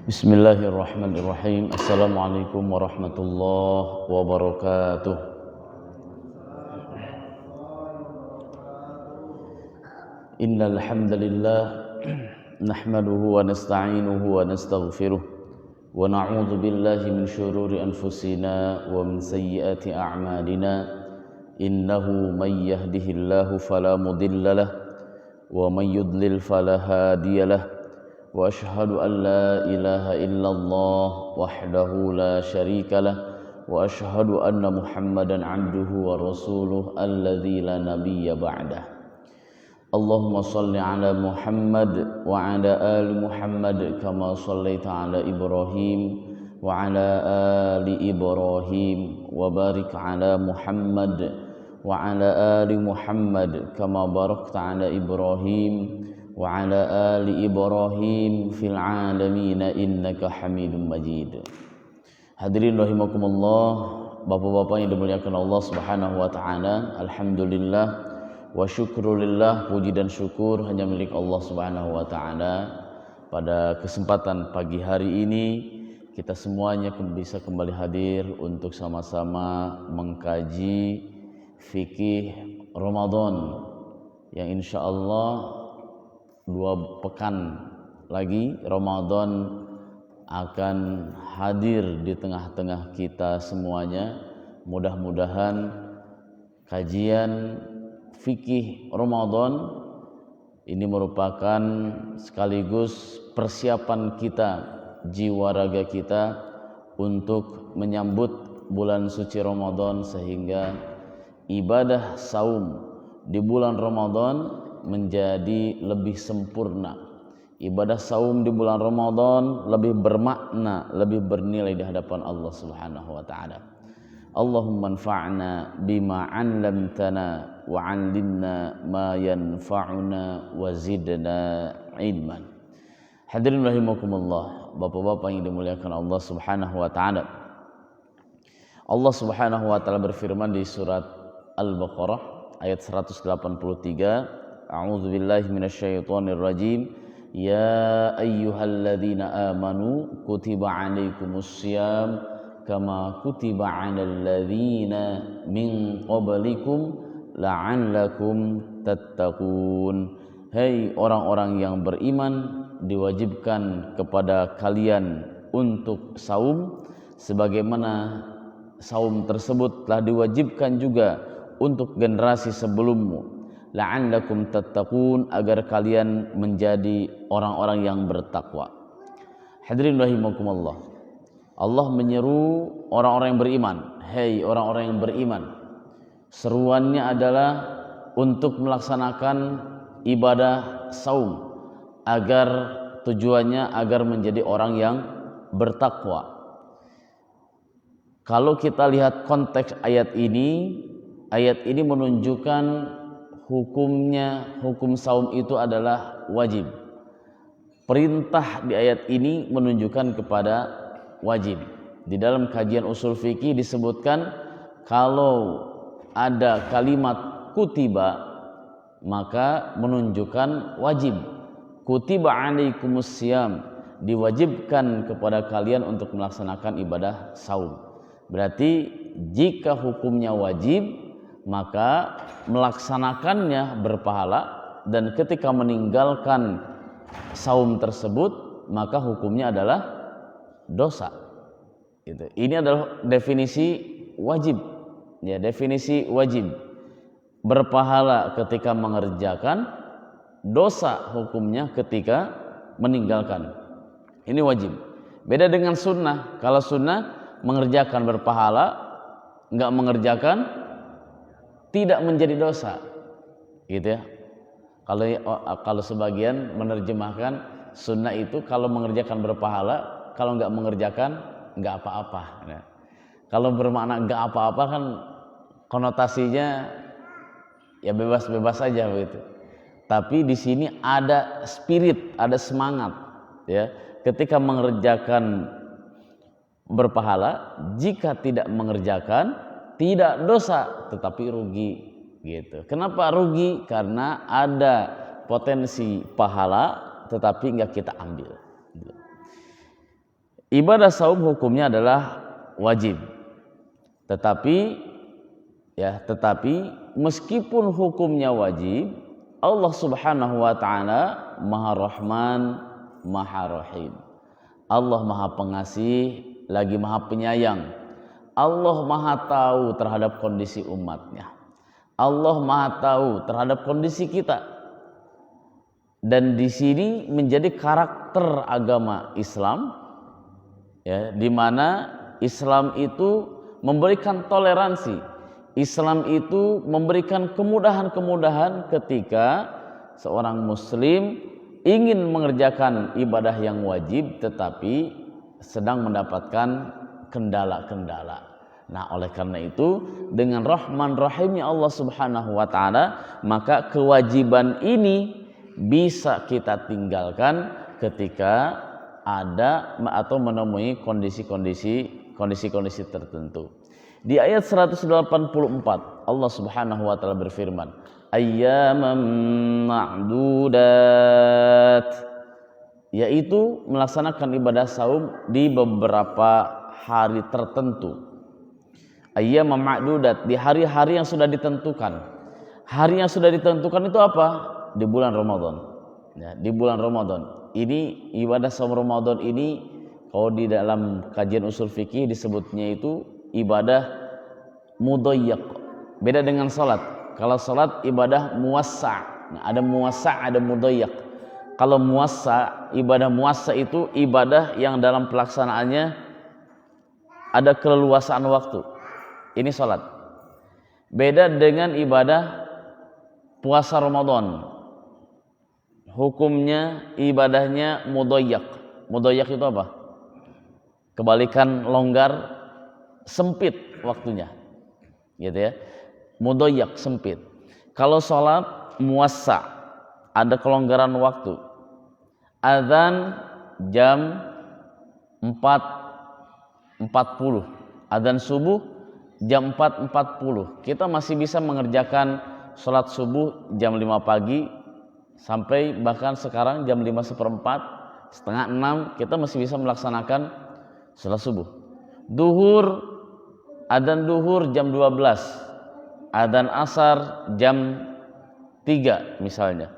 Bismillahirrahmanirrahim. Assalamualaikum warahmatullahi wabarakatuh. Innal hamdalillah nahmaduhu wa nasta'inuhu wa nastaghfiruh wa na'udzu billahi min shururi anfusina wa min sayyiati a'malina. Innahu may yahdihillahu fala mudilla lahu wa may yudlil fala hadiyalah. Wa ashhadu an la ilaha illallah wahdahu la syarika lah wa ashhadu anna Muhammadan abduhu wa rasuluh alladzi la nabiyya ba'dah. Allahumma shalli ala Muhammad wa ala ali Muhammad kama shallaita ala Ibrahim wa ala ali Ibrahim wa barik ala Muhammad wa ala ali Muhammad kama barakta ala Ibrahim wa ala ali Ibrahim fil alamin innaka Hamidum Majid. Hadirin rahimakumullah, bapak-bapak yang dimuliakan Allah Subhanahu wa taala, alhamdulillah wa syukrulillah, puji dan syukur hanya milik Allah Subhanahu wa taala. Pada kesempatan pagi hari ini kita semuanya bisa kembali hadir untuk sama-sama mengkaji fikih Ramadan yang insyaallah 2 pekan lagi Ramadan akan hadir di tengah-tengah kita semuanya. Mudah-mudahan kajian fikih Ramadan ini merupakan sekaligus persiapan kita, jiwa raga kita untuk menyambut bulan suci Ramadan, sehingga ibadah saum di bulan Ramadan menjadi lebih sempurna. Ibadah saum di bulan Ramadan lebih bermakna, lebih bernilai di hadapan Allah Subhanahu wa taala. Allahumma anfa'na bima 'allamtana wa 'allimna ma yanfa'una wa zidna ilman. Hadirin rahimakumullah, bapak-bapak yang dimuliakan Allah Subhanahu wa taala. Allah Subhanahu wa taala berfirman di surat Al-Baqarah ayat 183, A'udzu billahi minasyaitonir rajim. Ya ayyuhalladzina amanu kutiba 'alaikumussyiyam kama kutiba 'alal ladzina min qablikum la'allakum tattaqun. Hai orang-orang yang beriman, diwajibkan kepada kalian untuk saum sebagaimana saum tersebut telah diwajibkan juga untuk generasi sebelummu. La'allakum tattaqun, agar kalian menjadi orang-orang yang bertakwa. Hadirin rahimakumullah, Allah menyeru orang-orang yang beriman. Hei orang-orang yang beriman, seruannya adalah untuk melaksanakan ibadah saum, agar tujuannya agar menjadi orang yang bertakwa. Kalau kita lihat konteks ayat ini menunjukkan hukumnya, hukum saum itu adalah wajib. Perintah di ayat ini menunjukkan kepada wajib. Di dalam kajian usul fikih disebutkan kalau ada kalimat kutiba maka menunjukkan wajib. Kutiba 'alaikumussyiyam, diwajibkan kepada kalian untuk melaksanakan ibadah saum. Berarti jika hukumnya wajib, maka melaksanakannya berpahala, dan ketika meninggalkan saum tersebut maka hukumnya adalah dosa. Ini adalah definisi wajib. Ya, definisi wajib. Berpahala ketika mengerjakan, dosa hukumnya ketika meninggalkan. Ini wajib. Beda dengan sunnah. Kalau sunnah mengerjakan berpahala, nggak mengerjakan tidak menjadi dosa, gitu ya. Kalau sebagian menerjemahkan sunnah itu kalau mengerjakan berpahala, kalau nggak mengerjakan nggak apa-apa. Ya. Kalau bermakna nggak apa-apa kan konotasinya ya bebas-bebas saja begitu. Tapi di sini ada spirit, ada semangat, ya. Ketika mengerjakan berpahala, jika tidak mengerjakan tidak dosa, tetapi rugi, gitu. Kenapa rugi? Karena ada potensi pahala, tetapi nggak kita ambil. Ibadah saum hukumnya adalah wajib, tetapi meskipun hukumnya wajib, Allah Subhanahu wa Ta'ala Maha Rahman, Maha Rahim. Allah Maha Pengasih, lagi Maha Penyayang. Allah Maha tahu terhadap kondisi umatnya. Allah Maha tahu terhadap kondisi kita. Dan di sini menjadi karakter agama Islam, ya, di mana Islam itu memberikan toleransi. Islam itu memberikan kemudahan-kemudahan ketika seorang muslim ingin mengerjakan ibadah yang wajib tetapi sedang mendapatkan kendala-kendala. Nah, oleh karena itu dengan Rahman Rahimnya Allah Subhanahu wa Ta'ala, maka kewajiban ini bisa kita tinggalkan ketika ada atau menemui kondisi-kondisi tertentu. Di ayat 184 Allah Subhanahu wa Ta'ala berfirman, ayyaman ma'dudat, yaitu melaksanakan ibadah saum di beberapa hari tertentu. Ayyaman ma'dudat, di hari-hari yang sudah ditentukan. Hari yang sudah ditentukan itu apa? Di bulan Ramadan. Ya, di bulan Ramadan. Ini ibadah saum Ramadan ini kalau di dalam kajian usul fikih disebutnya itu ibadah mudayyak. Beda dengan salat. Kalau salat ibadah muwassa'. Nah, ada muwassa', ada mudayyak. Kalau muwassa', ibadah muwassa' itu ibadah yang dalam pelaksanaannya ada keleluasaan waktu. Ini salat. Beda dengan ibadah puasa Ramadan. Hukumnya ibadahnya mudayyak. Mudayyak itu apa? Kebalikan longgar, sempit waktunya, gitu ya. Mudayyak, sempit. Kalau sholat muwassa', ada kelonggaran waktu. Adzan jam 4.40, adzan subuh jam 4.40. Kita masih bisa mengerjakan sholat subuh jam 5 pagi sampai bahkan sekarang jam 5:15, setengah 6 kita masih bisa melaksanakan sholat subuh. Duhur, adzan duhur jam 12, adzan asar jam 3 misalnya.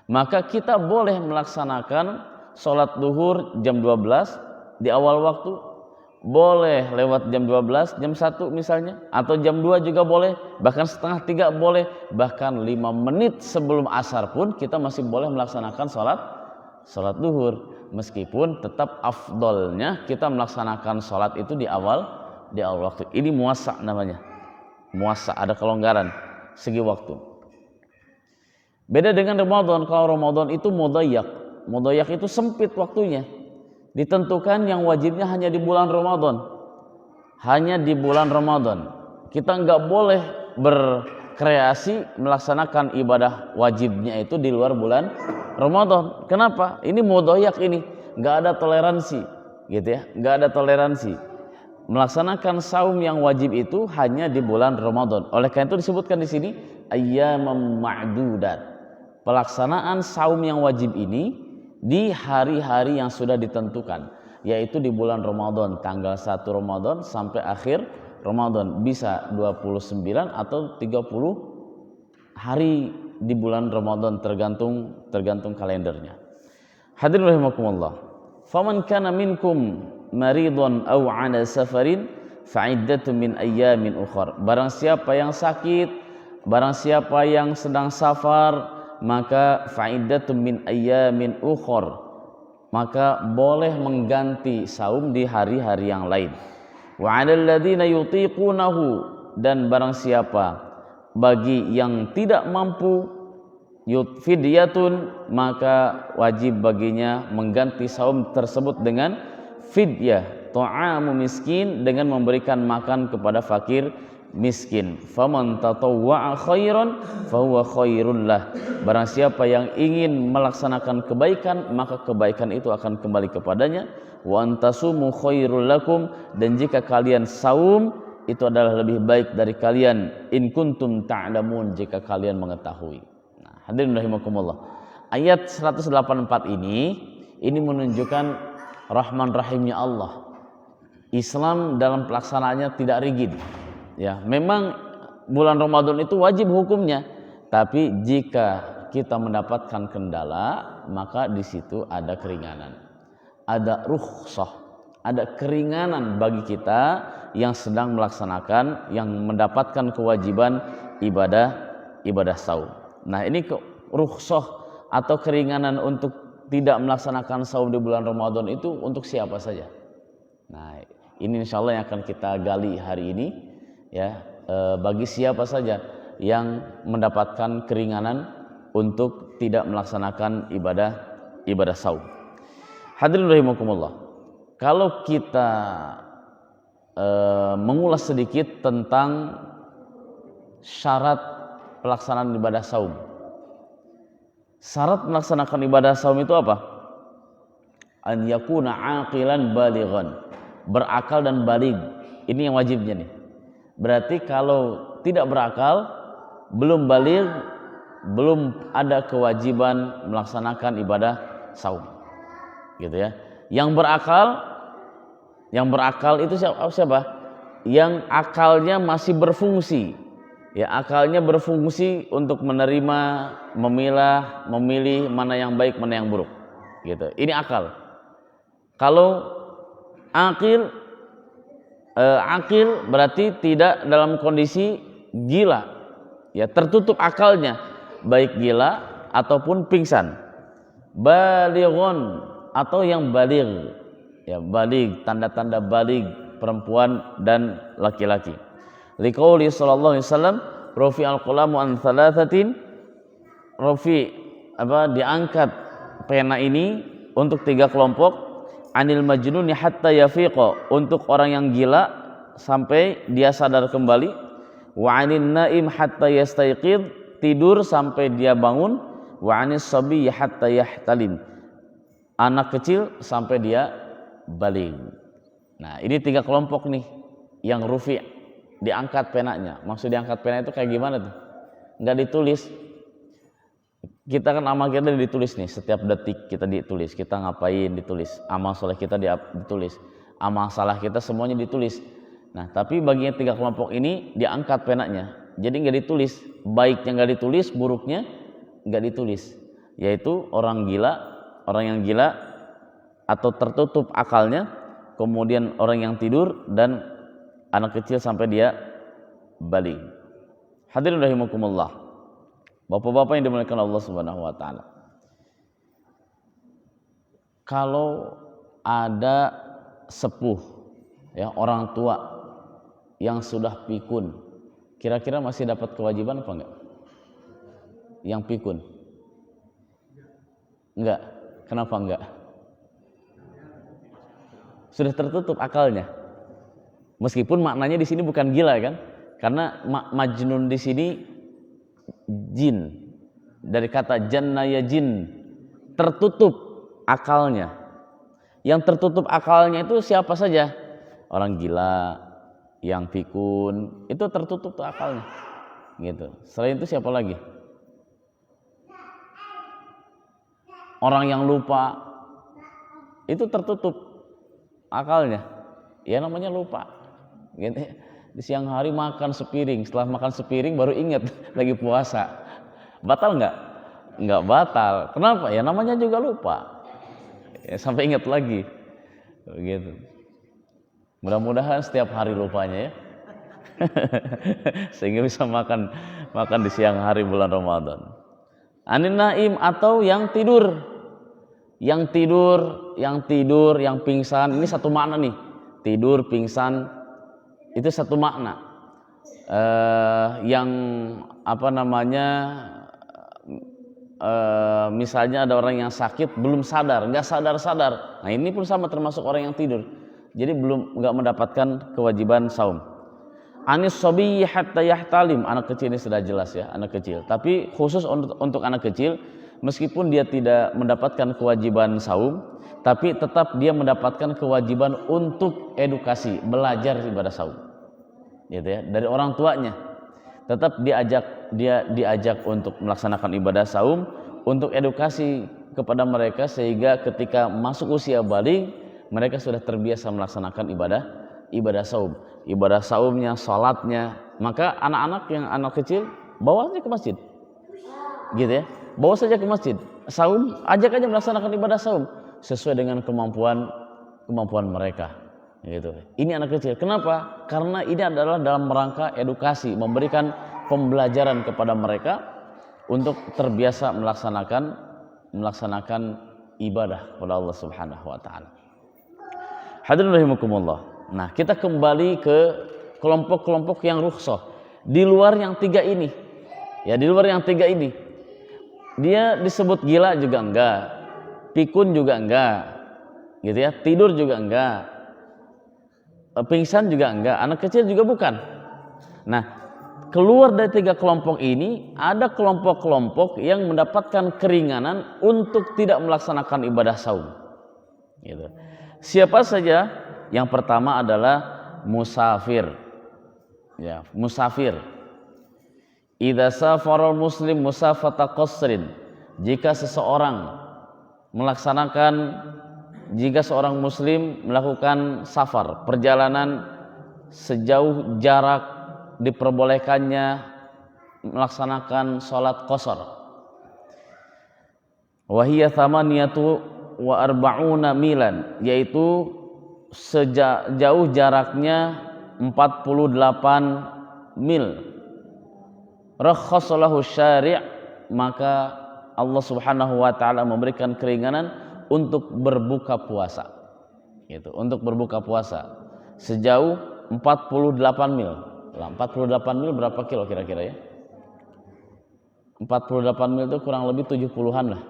Maka kita boleh melaksanakan sholat duhur jam 12 di awal waktu, boleh lewat jam 12, jam 1 misalnya, atau jam 2 juga boleh, bahkan setengah 3 boleh, bahkan 5 menit sebelum asar pun kita masih boleh melaksanakan sholat duhur. Meskipun tetap afdolnya kita melaksanakan sholat itu di awal waktu. Ini muwassa' namanya. Muwassa', ada kelonggaran segi waktu. Beda dengan Ramadan. Kalau Ramadan itu mudayyak. Mudayyak itu sempit waktunya. Ditentukan yang wajibnya hanya di bulan Ramadan. Hanya di bulan Ramadan. Kita nggak boleh berkreasi melaksanakan ibadah wajibnya itu di luar bulan Ramadan. Kenapa? Ini mudayyak ini. Nggak ada toleransi. Gitu ya. Nggak ada toleransi. Melaksanakan saum yang wajib itu hanya di bulan Ramadan. Oleh karena itu disebutkan di sini ayyaman ma'dudat. Pelaksanaan saum yang wajib ini di hari-hari yang sudah ditentukan, yaitu di bulan Ramadan, tanggal 1 Ramadan sampai akhir Ramadan. Bisa 29 atau 30 hari di bulan Ramadan, tergantung kalendernya. Hadirin rahimakumullah. Faman kana minkum maridun aw 'ala safarin fa'iddatun min ayyamin ukhar. Barang siapa yang sakit, barang siapa yang sedang safar, maka fa'iddatun min ayyamin ukhar, maka boleh mengganti saum di hari-hari yang lain. Wa 'alal ladzina yutiqunahu, dan barang siapa bagi yang tidak mampu fidyatun, maka wajib baginya mengganti saum tersebut dengan fidyah, ta'amu miskin, dengan memberikan makan kepada fakir miskin. Faman tatawwa'a khairan fahuwa khairul lah. Barang siapa yang ingin melaksanakan kebaikan, maka kebaikan itu akan kembali kepadanya. Wa antasumu khairul lakum, dan jika kalian saum itu adalah lebih baik dari kalian, in kuntum ta'lamun, jika kalian mengetahui. Nah, hadirin rahimakumullah. Ayat 184 ini menunjukkan rahman rahimnya Allah. Islam dalam pelaksanaannya tidak rigid. Ya, memang bulan Ramadan itu wajib hukumnya, tapi jika kita mendapatkan kendala, maka di situ ada keringanan, ada rukhsah, ada keringanan bagi kita yang sedang melaksanakan, yang mendapatkan kewajiban ibadah saum. Nah, ini rukhsah atau keringanan untuk tidak melaksanakan saum di bulan Ramadan itu untuk siapa saja? Nah, ini insya Allah yang akan kita gali hari ini, ya, bagi siapa saja yang mendapatkan keringanan untuk tidak melaksanakan ibadah saum. Hadirin rahimakumullah, kalau kita mengulas sedikit tentang syarat pelaksanaan ibadah saum. Syarat melaksanakan ibadah saum itu apa? An yakuna aqilan balighan, berakal dan baligh. Ini yang wajibnya nih. Berarti kalau tidak berakal, belum baligh, belum ada kewajiban melaksanakan ibadah saum. Gitu ya. Yang berakal itu siapa? Yang akalnya masih berfungsi. Ya, akalnya berfungsi untuk menerima, memilah, memilih mana yang baik, mana yang buruk. Gitu. Ini akal. Kalau akil berarti tidak dalam kondisi gila. Ya, tertutup akalnya, baik gila ataupun pingsan. Balighun, atau yang baligh. Ya, baligh, tanda-tanda baligh perempuan dan laki-laki. Liqauli sallallahu alaihi wasallam, rafi al-qalamu an thalathatin, diangkat pena ini untuk 3 kelompok, anil majnuni hatta yafiqa, untuk orang yang gila sampai dia sadar kembali, wa anin naim hatta yastayqid, tidur sampai dia bangun, wa anis sabi hatta yahtalim, anak kecil sampai dia baligh. Nah, ini 3 kelompok nih yang rufi', diangkat penanya. Maksud diangkat pena itu kayak gimana tuh? Nggak ditulis. Kita kan amal kita ditulis nih, setiap detik kita ditulis, kita ngapain ditulis, amal soleh kita ditulis, amal salah kita semuanya ditulis. Nah, tapi bagi yang 3 kelompok ini diangkat penanya, jadi nggak ditulis, baiknya nggak ditulis, buruknya nggak ditulis, yaitu orang yang gila atau tertutup akalnya, kemudian orang yang tidur, dan anak kecil sampai dia baligh. Hadirin rahimakumullah, bapak-bapak yang dimuliakan Allah Subhanahu wa taala. Kalau ada sepuh, ya, orang tua yang sudah pikun, kira-kira masih dapat kewajiban apa enggak? Yang pikun? Enggak. Kenapa enggak? Sudah tertutup akalnya. Meskipun maknanya di sini bukan gila kan? Karena majnun di sini jin, dari kata janna ya jin, tertutup akalnya. Yang tertutup akalnya itu siapa saja? Orang gila, yang pikun, itu tertutup tuh akalnya. Gitu. Selain itu siapa lagi? Orang yang lupa, itu tertutup akalnya. Ya, namanya lupa. Gitu. Di siang hari makan sepiring, setelah makan sepiring baru ingat lagi puasa. Batal nggak? Nggak batal. Kenapa? Ya namanya juga lupa. Ya, sampai ingat lagi. Begitu. Mudah-mudahan setiap hari lupanya ya. Sehingga bisa makan di siang hari bulan Ramadan. Anin naim, atau yang tidur. Yang pingsan, ini satu makna nih. Tidur, pingsan, Itu satu makna yang misalnya ada orang yang sakit belum sadar, nggak sadar. Nah ini pun sama termasuk orang yang tidur. Jadi nggak mendapatkan kewajiban saum. Anis sobiyyi hatta yahtalim, anak kecil ini sudah jelas ya, anak kecil. Tapi khusus untuk anak kecil, meskipun dia tidak mendapatkan kewajiban saum, tapi tetap dia mendapatkan kewajiban untuk edukasi, belajar ibadah saum. Gitu ya, dari orang tuanya. Tetap dia diajak untuk melaksanakan ibadah saum, untuk edukasi kepada mereka sehingga ketika masuk usia balik mereka sudah terbiasa melaksanakan ibadah saum. Ibadah saumnya, salatnya. Maka anak-anak yang anak kecil bawa saja ke masjid. Gitu ya. Bawa saja ke masjid. Saum, ajak aja melaksanakan ibadah saum sesuai dengan kemampuan mereka. Gitu. Ini anak kecil. Kenapa? Karena ini adalah dalam rangka edukasi, memberikan pembelajaran kepada mereka untuk terbiasa melaksanakan ibadah kepada Allah Subhanahu wa taala. Hadirin rahimakumullah. Nah, kita kembali ke kelompok-kelompok yang rukhsah di luar yang tiga ini. Ya, di luar yang tiga ini. Dia disebut gila juga enggak, pikun juga enggak. Gitu ya, tidur juga enggak. Pingsan juga enggak, anak kecil juga bukan. Nah, keluar dari tiga kelompok ini, ada kelompok-kelompok yang mendapatkan keringanan untuk tidak melaksanakan ibadah saum. Gitu. Siapa saja? Yang pertama adalah musafir. Ya, musafir. Idza safaral muslim musafata qasrin. Jika seorang muslim melakukan safar, perjalanan sejauh jarak diperbolehkannya melaksanakan sholat qasar. Wa hiya thamaniyatu wa arba'una milan, yaitu sejauh jaraknya 48 mil. Rakhasalahu syari', maka Allah Subhanahu wa taala memberikan keringanan untuk berbuka puasa. Gitu, untuk berbuka puasa sejauh 48 mil. 48 mil berapa kilo kira-kira ya? 48 mil itu kurang lebih 70-an lah.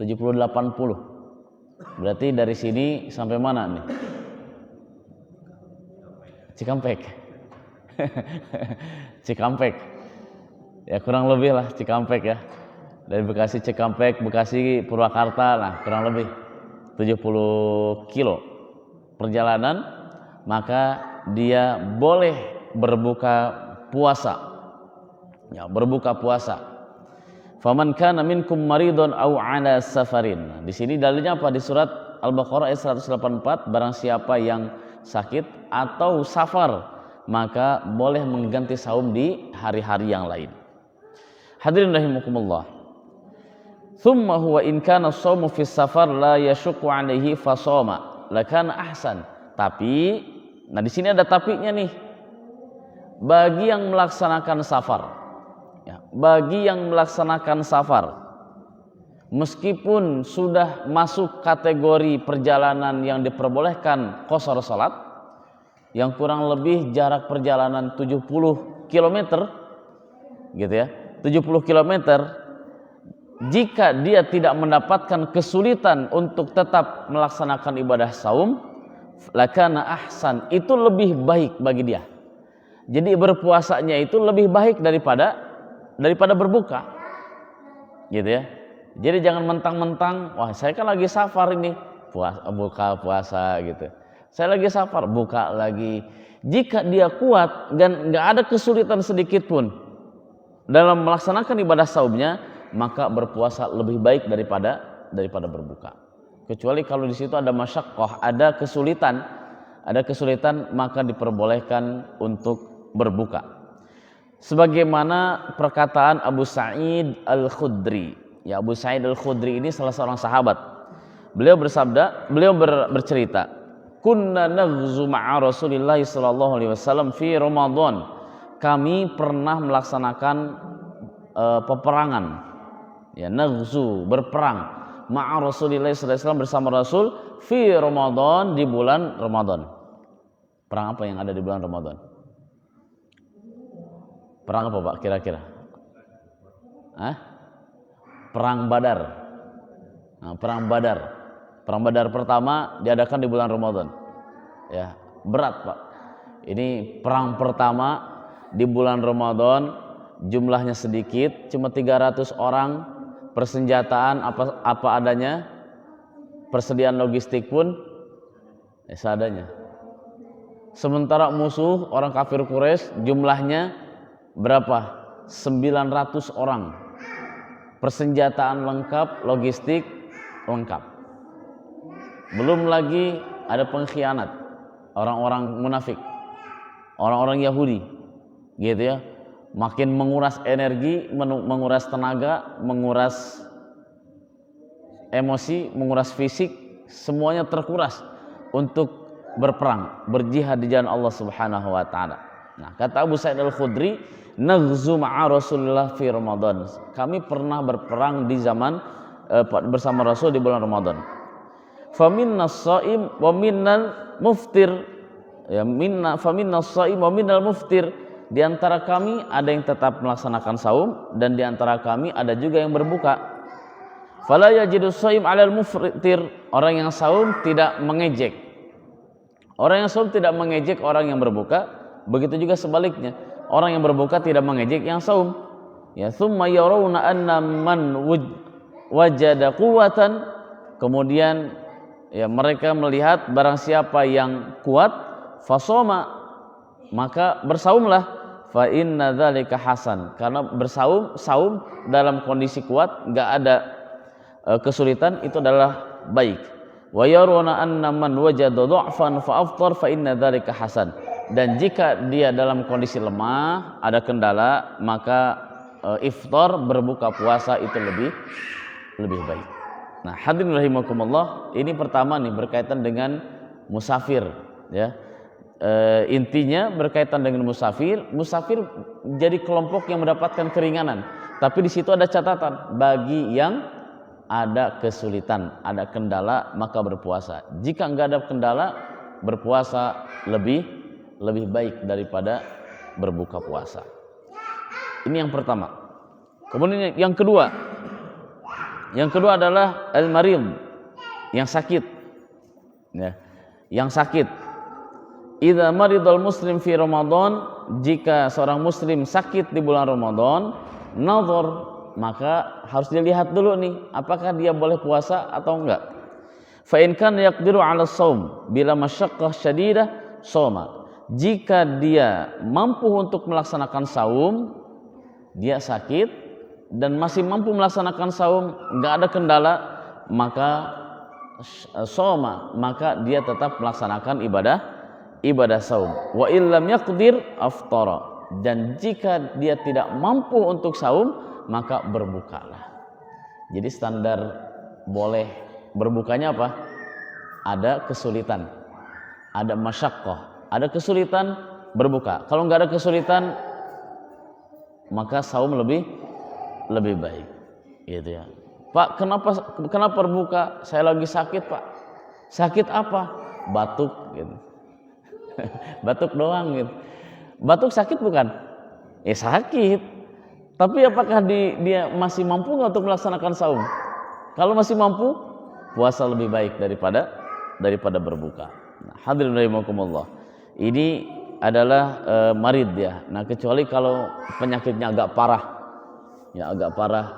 70-80. Berarti dari sini sampai mana nih? Cikampek. Cikampek. Ya kurang lebih lah Cikampek ya. Dari Bekasi Cikampek, Bekasi Purwakarta, nah kurang lebih 70 kilo perjalanan, maka dia boleh berbuka puasa. Ya, berbuka puasa. Faman kana minkum maridun aw ala safarin. Di sini dalilnya apa? Di surat Al-Baqarah ayat 184, barang siapa yang sakit atau safar, maka boleh mengganti saum di hari-hari yang lain. Hadirin rahimakumullah. Thumma huwa in kana shaumu fi safar la yashqu alaihi fasoma lakana ahsan. Tapi, nah di sini ada tapinya nih. Bagi yang melaksanakan safar, ya, bagi yang melaksanakan safar, meskipun sudah masuk kategori perjalanan yang diperbolehkan qasar salat, yang kurang lebih jarak perjalanan 70 km, gitu ya, 70 km, jika dia tidak mendapatkan kesulitan untuk tetap melaksanakan ibadah saum, lakana ahsan, itu lebih baik bagi dia. Jadi berpuasanya itu lebih baik daripada berbuka, gitu ya. Jadi jangan mentang-mentang, wah saya kan lagi safar ini, buka puasa gitu. Saya lagi safar, buka lagi. Jika dia kuat dan nggak ada kesulitan sedikit pun dalam melaksanakan ibadah saumnya, maka berpuasa lebih baik daripada berbuka. Kecuali kalau di situ ada masyaqqah, ada kesulitan, maka diperbolehkan untuk berbuka. Sebagaimana perkataan Abu Sa'id Al-Khudri. Ya, Abu Sa'id Al-Khudri ini salah seorang sahabat. Beliau bercerita, "Kunna naghzu ma'a Rasulillah sallallahu alaihi wasallam fi Ramadan." Kami pernah melaksanakan peperangan. Ya, naghzu, berperang ma'a Rasulillah sallallahu alaihi wasallam, bersama Rasul fi Ramadan, di bulan Ramadan. Perang apa yang ada di bulan Ramadan? Perang apa Pak kira-kira? Perang Badar. Nah, Perang Badar. Perang Badar pertama diadakan di bulan Ramadan. Ya, berat Pak. Ini perang pertama di bulan Ramadan, jumlahnya sedikit, cuma 300 orang, persenjataan apa adanya, persediaan logistik pun seadanya. Sementara musuh orang kafir Quraisy jumlahnya berapa? 900 orang. Persenjataan lengkap, logistik lengkap. Belum lagi ada pengkhianat, orang-orang munafik, orang-orang Yahudi, gitu ya. Makin menguras energi, menguras tenaga, menguras emosi, menguras fisik, semuanya terkuras untuk berperang, berjihad di jalan Allah Subhanahu wa taala. Nah, kata Abu Sa'id Al-Khudri, "Naghzu ma'a Rasulillah fi Ramadan." Kami pernah berperang di zaman bersama Rasul di bulan Ramadan. Faminnas shaim wa minnal muftir. Ya, faminnas shaim wa minnal muftir. Di antara kami ada yang tetap melaksanakan saum dan di antara kami ada juga yang berbuka. Fala yajidu shaim 'alal muftir. Orang yang saum tidak mengejek. Orang yang saum tidak mengejek orang yang berbuka, begitu juga sebaliknya. Orang yang berbuka tidak mengejek yang saum. Ya, tsumma yarawna anna man wajada quwwatan. Kemudian ya mereka melihat barang siapa yang kuat, fasoma, maka bersaumlah. Fa inna dzalika hasan. Karena saum dalam kondisi kuat, enggak ada kesulitan, itu adalah baik. Wa yaruna anna man wajada dha'fan fa afṭar fa inna dzalika hasan. Dan jika dia dalam kondisi lemah, ada kendala, maka iftar, berbuka puasa itu lebih baik. Nah, hadirin rahimakumullah, ini pertama nih berkaitan dengan musafir, ya. Intinya berkaitan dengan musafir jadi kelompok yang mendapatkan keringanan. Tapi di situ ada catatan, bagi yang ada kesulitan, ada kendala, maka berpuasa. Jika enggak ada kendala, berpuasa lebih baik daripada berbuka puasa. Ini yang pertama. Kemudian yang kedua adalah al-marid, yang sakit. Ya, yang sakit. Idza maridal muslim fi Ramadan, jika seorang muslim sakit di bulan Ramadan, nazar, maka harus dilihat dulu nih, apakah dia boleh puasa atau enggak. Fa in kana yaqdiru 'ala shaum bila masyaqqah syadidah shoma. Jika dia mampu untuk melaksanakan saum, dia sakit dan masih mampu melaksanakan saum, enggak ada kendala, maka shoma, maka dia tetap melaksanakan ibadah saum. Wa illam yaqdir aftara. Dan jika dia tidak mampu untuk saum, maka berbukalah. Jadi standar boleh berbukanya apa? Ada kesulitan, ada masyaqqah, ada kesulitan, berbuka. Kalau nggak ada kesulitan, maka saum lebih baik, gitu ya. Pak, kenapa berbuka? Saya lagi sakit, Pak. Sakit apa? Batuk, gitu. Batuk doang, gitu. Batuk sakit bukan? Sakit. Tapi apakah dia masih mampu nggak untuk melaksanakan saum? Kalau masih mampu, puasa lebih baik daripada berbuka. Nah, hadirin rahimakumullah. Ini adalah marid ya. Nah, kecuali kalau penyakitnya agak parah,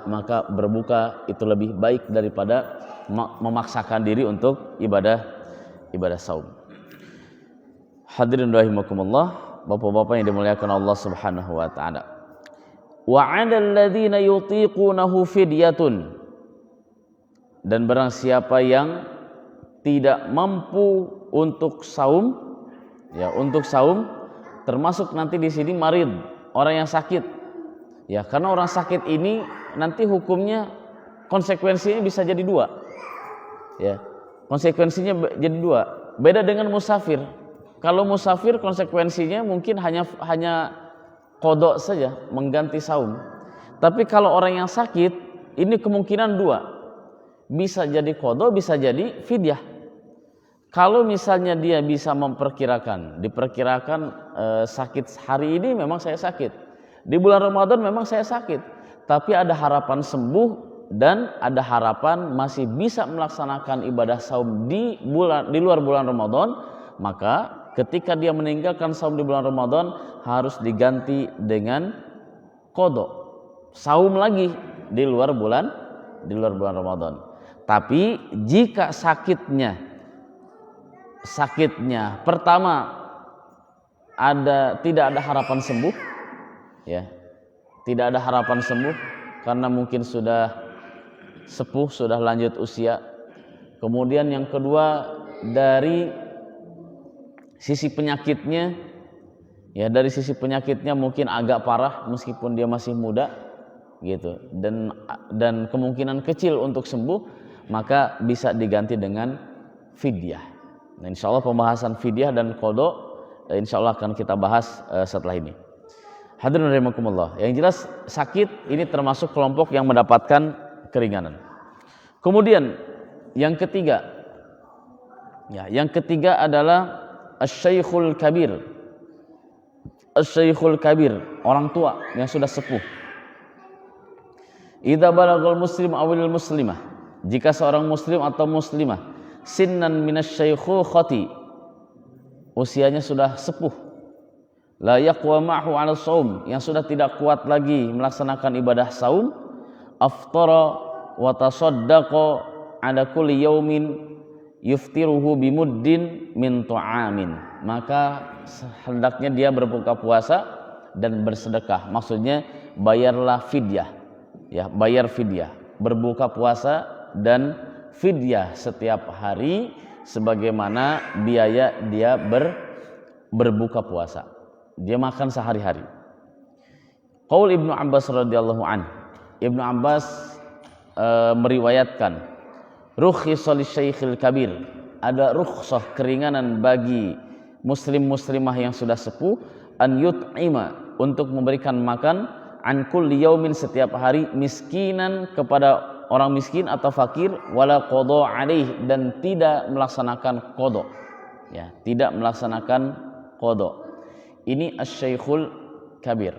maka berbuka itu lebih baik daripada memaksakan diri untuk ibadah saum. Hadirin rahimakumullah, bapak-bapak yang dimuliakan Allah Subhanahu wa taala. Wa 'alal ladzina yutiqunahu fidyatun. Dan barang siapa yang tidak mampu untuk saum, ya, untuk saum termasuk nanti di sini marid, orang yang sakit. Ya, karena orang sakit ini nanti hukumnya, konsekuensinya bisa jadi dua. Ya, konsekuensinya jadi dua. Beda dengan musafir. Kalau musafir konsekuensinya mungkin hanya qada saja, mengganti saum. Tapi kalau orang yang sakit, ini kemungkinan dua. Bisa jadi qada, bisa jadi fidyah. Kalau misalnya dia bisa diperkirakan sakit hari ini memang saya sakit, di bulan Ramadan memang saya sakit, tapi ada harapan sembuh dan ada harapan masih bisa melaksanakan ibadah saum di luar bulan Ramadan, maka ketika dia meninggalkan saum di bulan Ramadan harus diganti dengan qada, saum lagi di luar bulan Ramadan. Tapi jika sakitnya pertama tidak ada harapan sembuh, ya, tidak ada harapan sembuh karena mungkin sudah sepuh, sudah lanjut usia. Kemudian yang kedua, dari sisi penyakitnya, ya, dari sisi penyakitnya mungkin agak parah meskipun dia masih muda, gitu, dan kemungkinan kecil untuk sembuh, maka bisa diganti dengan fidyah. Nah, insya Allah pembahasan fidyah dan qada insya Allah akan kita bahas setelah ini. Hadirin rahimakumullah. Yang jelas sakit ini termasuk kelompok yang mendapatkan keringanan. Kemudian yang ketiga adalah asy-syaikhul kabir. Asy-syaikhul kabir, orang tua yang sudah sepuh. Idza balagal muslim awil muslimah, jika seorang muslim atau muslimah sinnan minasyaikhati, usianya sudah sepuh, la yaqwa ma'hu 'ala shaum, yang sudah tidak kuat lagi melaksanakan ibadah saum, aftara wa tasaddaqa 'ala kulli yaumin yuftiruhu bimuddin min ta'amin, maka hendaknya dia berbuka puasa dan bersedekah. Maksudnya bayarlah fidyah, ya, bayar fidyah, berbuka puasa dan fidyah setiap hari sebagaimana biaya dia berbuka puasa. Dia makan sehari-hari. Qaul Ibnu Abbas radhiyallahu an. Ibnu Abbas meriwayatkan, rukhsah lisyaikhil kabir, ada rukhsah, keringanan bagi muslim-muslimah yang sudah sepuh, an yut'ima, untuk memberikan makan, an kulli yaumin, setiap hari, miskinan, kepada orang miskin atau fakir, wala qada alaih, dan tidak melaksanakan qada, ya, tidak melaksanakan qada. Ini asy-syaikhul kabir.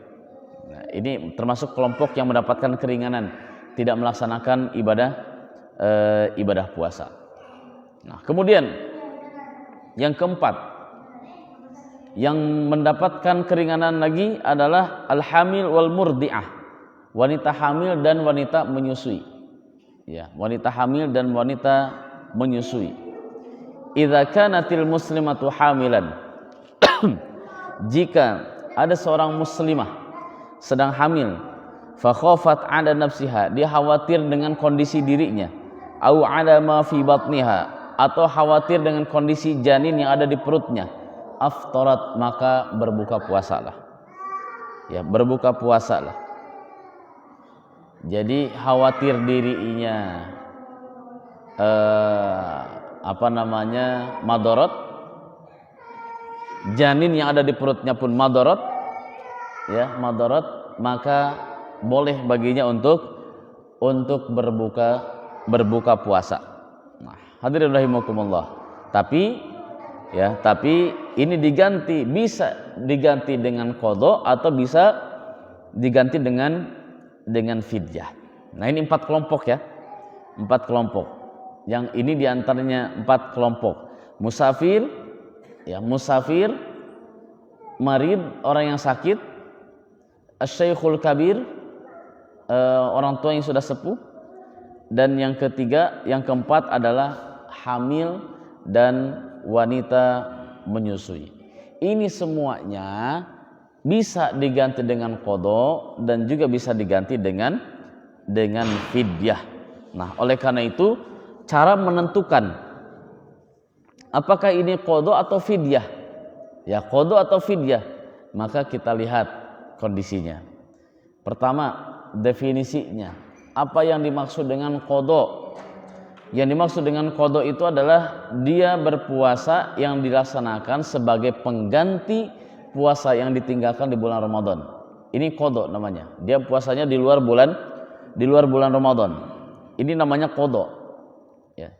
Nah, ini termasuk kelompok yang mendapatkan keringanan, tidak melaksanakan ibadah puasa. Nah, kemudian yang keempat yang mendapatkan keringanan lagi adalah al-hamil wal murdi'ah, wanita hamil dan wanita menyusui. Ya, wanita hamil dan wanita menyusui. Idza kanatil muslimatu hamilan, jika ada seorang muslimah sedang hamil, fa khafat 'ala nafsiha, dia khawatir dengan kondisi dirinya, au 'ala ma fi batniha, atau khawatir dengan kondisi janin yang ada di perutnya, aftarat, maka berbuka puasalah. Ya, berbuka puasalah. Jadi khawatir dirinya madorot, janin yang ada di perutnya pun madorot, ya, madorot, maka boleh baginya untuk berbuka puasa. Nah, hadirin rahimakumullah. Tapi ini bisa diganti dengan qada atau bisa diganti dengan fidyah. Nah, ini 4 kelompok, ya, 4 kelompok. Yang ini diantaranya 4 kelompok. Musafir, ya, musafir, marid, orang yang sakit, asy-syaikhul kabir, orang tua yang sudah sepuh, dan yang ketiga, yang keempat adalah hamil dan wanita menyusui. Ini semuanya bisa diganti dengan qada dan juga bisa diganti dengan fidyah. Nah, oleh karena itu cara menentukan apakah ini qada atau fidyah, ya, qada atau fidyah, maka kita lihat kondisinya. Pertama, definisinya. Apa yang dimaksud dengan qada? Yang dimaksud dengan qada itu adalah dia berpuasa yang dilaksanakan sebagai pengganti puasa yang ditinggalkan di bulan Ramadan. Ini qada namanya. Dia puasanya di luar bulan Ramadan. Ini namanya qada. Ya.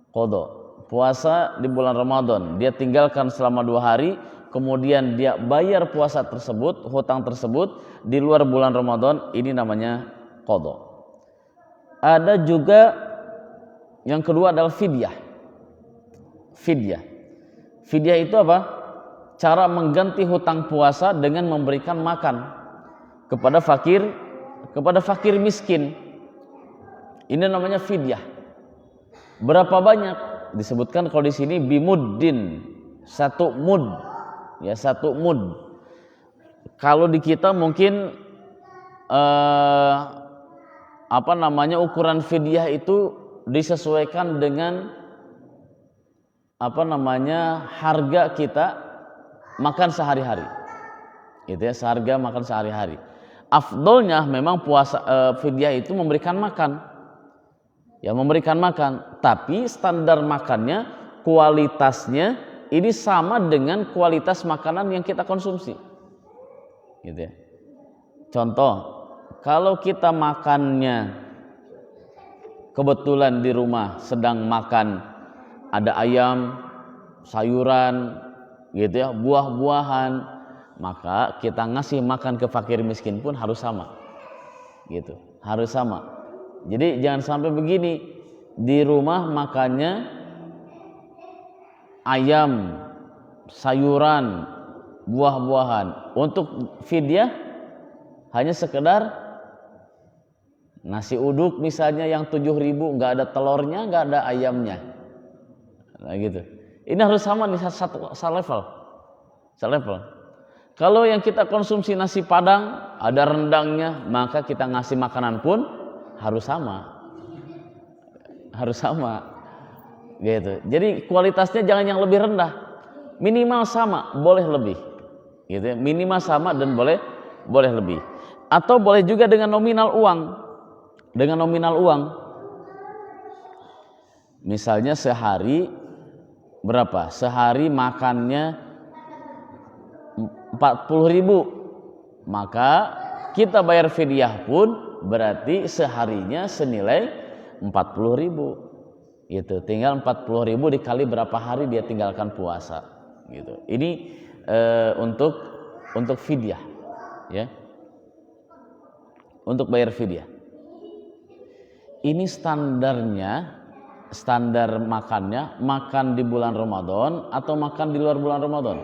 Qada. puasa di bulan Ramadan, dia tinggalkan selama 2 hari, kemudian dia bayar puasa tersebut, hutang tersebut di luar bulan Ramadan, ini namanya qadha. Ada juga yang kedua adalah fidyah. Fidyah itu apa? Cara mengganti hutang puasa dengan memberikan makan kepada fakir miskin. Ini namanya fidyah. Berapa banyak? Disebutkan kalau di sini bimuddin, 1 mud. Ya, 1 mud. Kalau di kita mungkin ukuran fidyah itu disesuaikan dengan harga kita makan sehari-hari. Gitu ya, seharga makan sehari-hari. Afdolnya memang fidyah itu memberikan makan. Ya, memberikan makan, tapi standar makannya, kualitasnya ini sama dengan kualitas makanan yang kita konsumsi. Gitu ya. Contoh, kalau kita makannya kebetulan di rumah sedang makan ada ayam, sayuran, gitu ya, buah-buahan, maka kita ngasih makan ke fakir miskin pun harus sama. Gitu, harus sama. Jadi jangan sampai begini, di rumah makannya ayam, sayuran, buah-buahan. Untuk fidyah hanya sekedar nasi uduk misalnya yang 7.000, nggak ada telurnya, nggak ada ayamnya. Nah gitu. Ini harus sama nih, selevel. Kalau yang kita konsumsi nasi padang ada rendangnya, maka kita ngasih makanan pun harus sama gitu. Jadi kualitasnya jangan yang lebih rendah, minimal sama, boleh lebih gitu ya. Minimal sama dan boleh lebih, atau boleh juga dengan nominal uang. Misalnya sehari berapa? Sehari makannya 40.000, maka kita bayar fidyah pun berarti seharinya senilai 40.000. Gitu. Tinggal 40.000 dikali berapa hari dia tinggalkan puasa. Gitu. Ini untuk fidyah, ya. Untuk bayar fidyah. Ini standar makannya, makan di bulan Ramadan atau makan di luar bulan Ramadan?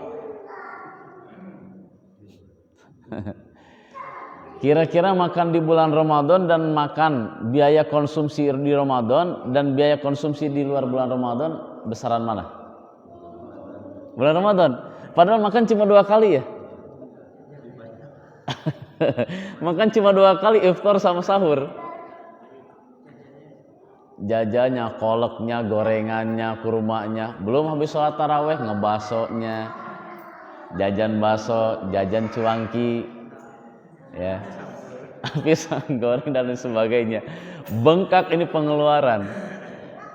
Kira-kira makan di bulan Ramadan dan makan biaya konsumsi di Ramadan dan biaya konsumsi di luar bulan Ramadan, besaran mana? Bulan Ramadan. Padahal makan cuma 2 kali ya. Makan cuma 2 kali, iftar sama sahur. Jajannya, koleknya, gorengannya, kurmanya, belum habis sholat taraweh ngebasonya, jajan baso, jajan cuangki, ya, pisang goreng dan lain sebagainya. Bengkak ini pengeluaran,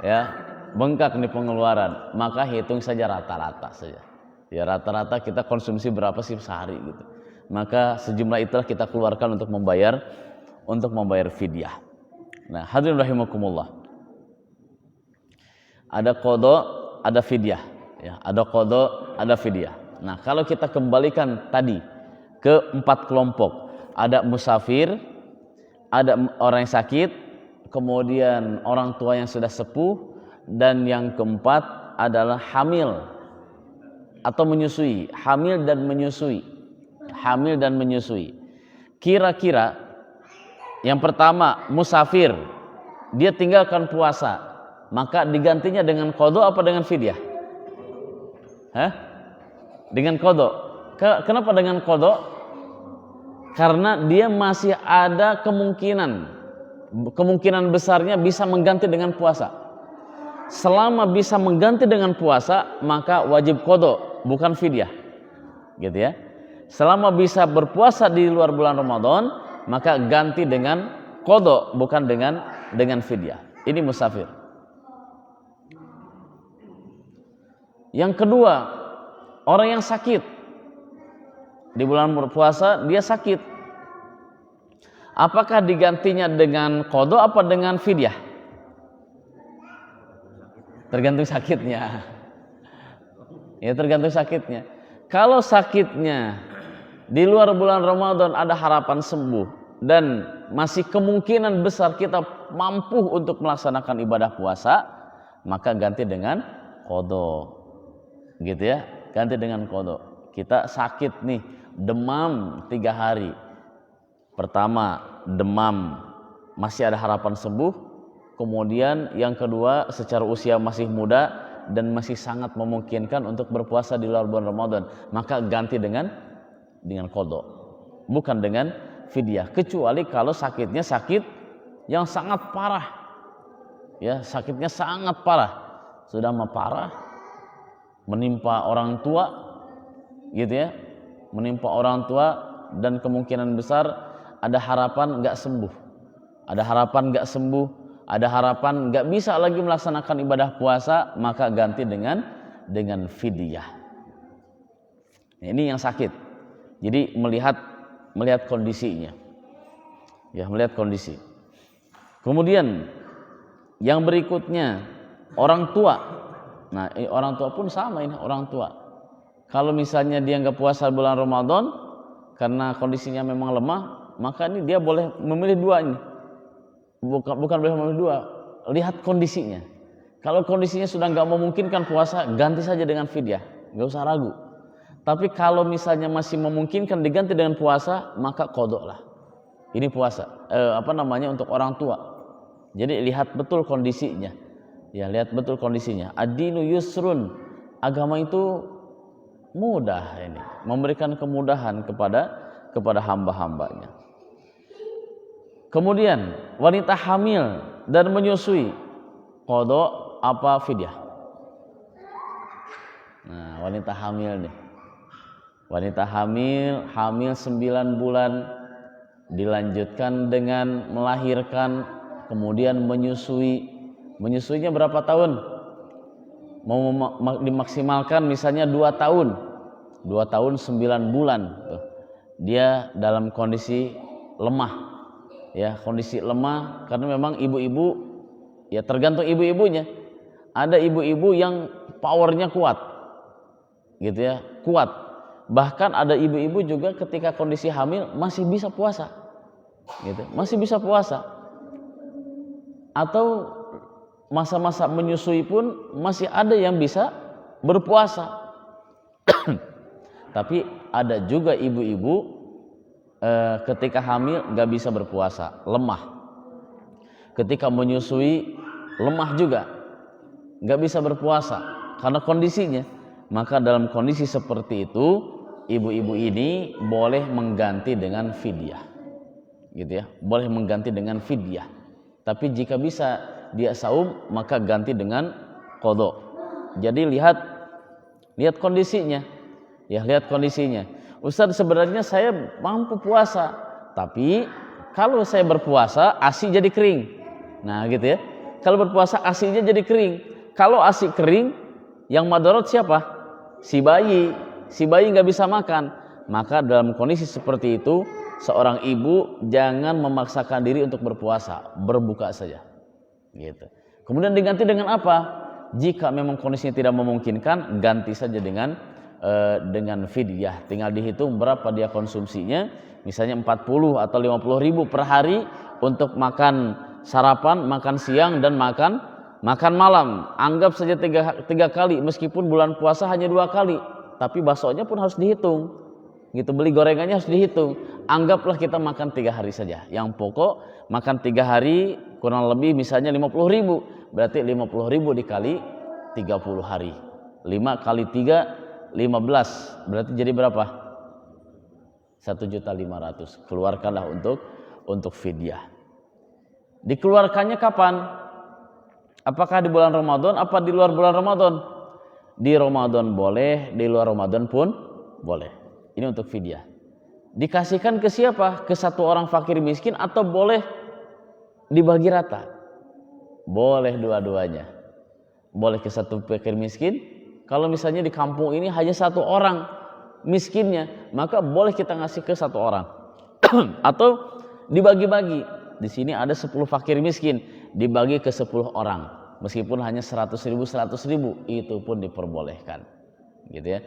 ya, bengkak ini pengeluaran. Maka hitung saja rata-rata saja. Ya, rata-rata kita konsumsi berapa sih sehari gitu. Maka sejumlah itulah kita keluarkan untuk membayar fidyah. Nah, hadirin rahimakumullah. Ada qadha, ada fidyah, ya, ada qadha, ada fidyah. Nah, kalau kita kembalikan tadi ke 4 kelompok, ada musafir, ada orang yang sakit, kemudian orang tua yang sudah sepuh, dan yang keempat adalah hamil atau menyusui, hamil dan menyusui. Kira-kira yang pertama musafir, dia tinggalkan puasa, maka digantinya dengan qadha apa dengan fidyah? Dengan qadha. Kenapa dengan qadha? Karena dia masih ada kemungkinan besarnya bisa mengganti dengan puasa. Selama bisa mengganti dengan puasa, maka wajib qadha, bukan fidyah. Gitu ya. Selama bisa berpuasa di luar bulan Ramadan, maka ganti dengan qadha, bukan dengan fidyah. Ini musafir. Yang kedua, orang yang sakit. Di bulan berpuasa dia sakit. Apakah digantinya dengan qadha apa dengan fidyah? Tergantung sakitnya. Ya tergantung sakitnya. Kalau sakitnya di luar bulan Ramadan ada harapan sembuh dan masih kemungkinan besar kita mampu untuk melaksanakan ibadah puasa, maka ganti dengan qadha. Gitu ya, ganti dengan qadha. Kita sakit nih, demam 3 hari. Pertama, demam masih ada harapan sembuh. Kemudian yang kedua, secara usia masih muda dan masih sangat memungkinkan untuk berpuasa di luar bulan Ramadan, maka ganti dengan qadha, bukan dengan fidyah, kecuali kalau sakitnya sakit yang sangat parah. Ya, sakitnya sangat parah. Sudah mah parah, menimpa orang tua gitu ya, menimpa orang tua dan kemungkinan besar ada harapan nggak sembuh, ada harapan nggak sembuh, ada harapan nggak bisa lagi melaksanakan ibadah puasa, maka ganti dengan fidyah. Ini yang sakit. Jadi melihat kondisinya. Ya, melihat kondisi. Kemudian yang berikutnya orang tua. Nah, orang tua pun sama ini, orang tua. Kalau misalnya dia nggak puasa bulan Ramadan karena kondisinya memang lemah, maka ini dia boleh memilih dua ini. Bukan boleh memilih dua, lihat kondisinya. Kalau kondisinya sudah nggak memungkinkan puasa, ganti saja dengan fidyah, nggak usah ragu. Tapi kalau misalnya masih memungkinkan diganti dengan puasa, maka qadha lah. Ini puasa, untuk orang tua. Jadi lihat betul kondisinya. Ya, lihat betul kondisinya. Ad-dinu yusrun. Agama itu mudah ini, memberikan kemudahan kepada hamba-hambanya. Kemudian wanita hamil dan menyusui, qadha apa fidyah? Nah, wanita hamil nih. Wanita hamil 9 bulan dilanjutkan dengan melahirkan, kemudian menyusui. Menyusuinya berapa tahun? Mau dimaksimalkan misalnya 2 tahun. 2 tahun 9 bulan tuh. Dia dalam kondisi lemah. Ya, kondisi lemah karena memang ibu-ibu ya tergantung ibu-ibunya. Ada ibu-ibu yang powernya kuat. Gitu ya, kuat. Bahkan ada ibu-ibu juga ketika kondisi hamil masih bisa puasa. Gitu, masih bisa puasa. Atau masa-masa menyusui pun masih ada yang bisa berpuasa. Tapi ada juga ibu-ibu ketika hamil gak bisa berpuasa, lemah. Ketika menyusui lemah juga, gak bisa berpuasa karena kondisinya. Maka dalam kondisi seperti itu, ibu-ibu ini boleh mengganti dengan fidyah, gitu ya, boleh mengganti dengan fidyah. Tapi jika bisa dia saum, maka ganti dengan qadha. Jadi lihat kondisinya, ya, lihat kondisinya. Ustaz, sebenarnya saya mampu puasa, tapi kalau saya berpuasa ASI jadi kering. Nah gitu ya, kalau berpuasa ASInya jadi kering. Kalau ASI kering, yang madarat siapa? Si bayi nggak bisa makan. Maka dalam kondisi seperti itu, seorang ibu jangan memaksakan diri untuk berpuasa, berbuka saja. Gitu. Kemudian diganti dengan apa? Jika memang kondisinya tidak memungkinkan, ganti saja dengan fidyah. Tinggal dihitung berapa dia konsumsinya, misalnya 40 atau 50 ribu per hari untuk makan sarapan, makan siang dan makan malam. Anggap saja tiga kali, meskipun bulan puasa hanya 2 kali, tapi baksonya pun harus dihitung. Gitu, beli gorengannya harus dihitung. Anggaplah kita makan 3 hari saja. Yang pokok makan 3 hari kurang lebih misalnya 50 ribu, berarti 50 ribu dikali 30 hari. 5 kali 3 15, berarti jadi berapa? 1.500.000. Keluarkanlah untuk fidyah. Dikeluarkannya kapan? Apakah di bulan Ramadan apa di luar bulan Ramadan? Di Ramadan boleh, di luar Ramadan pun boleh. Ini untuk fidyah. Dikasihkan ke siapa? Ke satu orang fakir miskin atau boleh dibagi rata? Boleh dua-duanya. Boleh ke satu fakir miskin. Kalau misalnya di kampung ini hanya 1 orang miskinnya, maka boleh kita ngasih ke 1 orang. Atau dibagi-bagi. Di sini ada 10 fakir miskin, dibagi ke 10 orang. meskipun hanya 100 ribu itu pun diperbolehkan, gitu ya.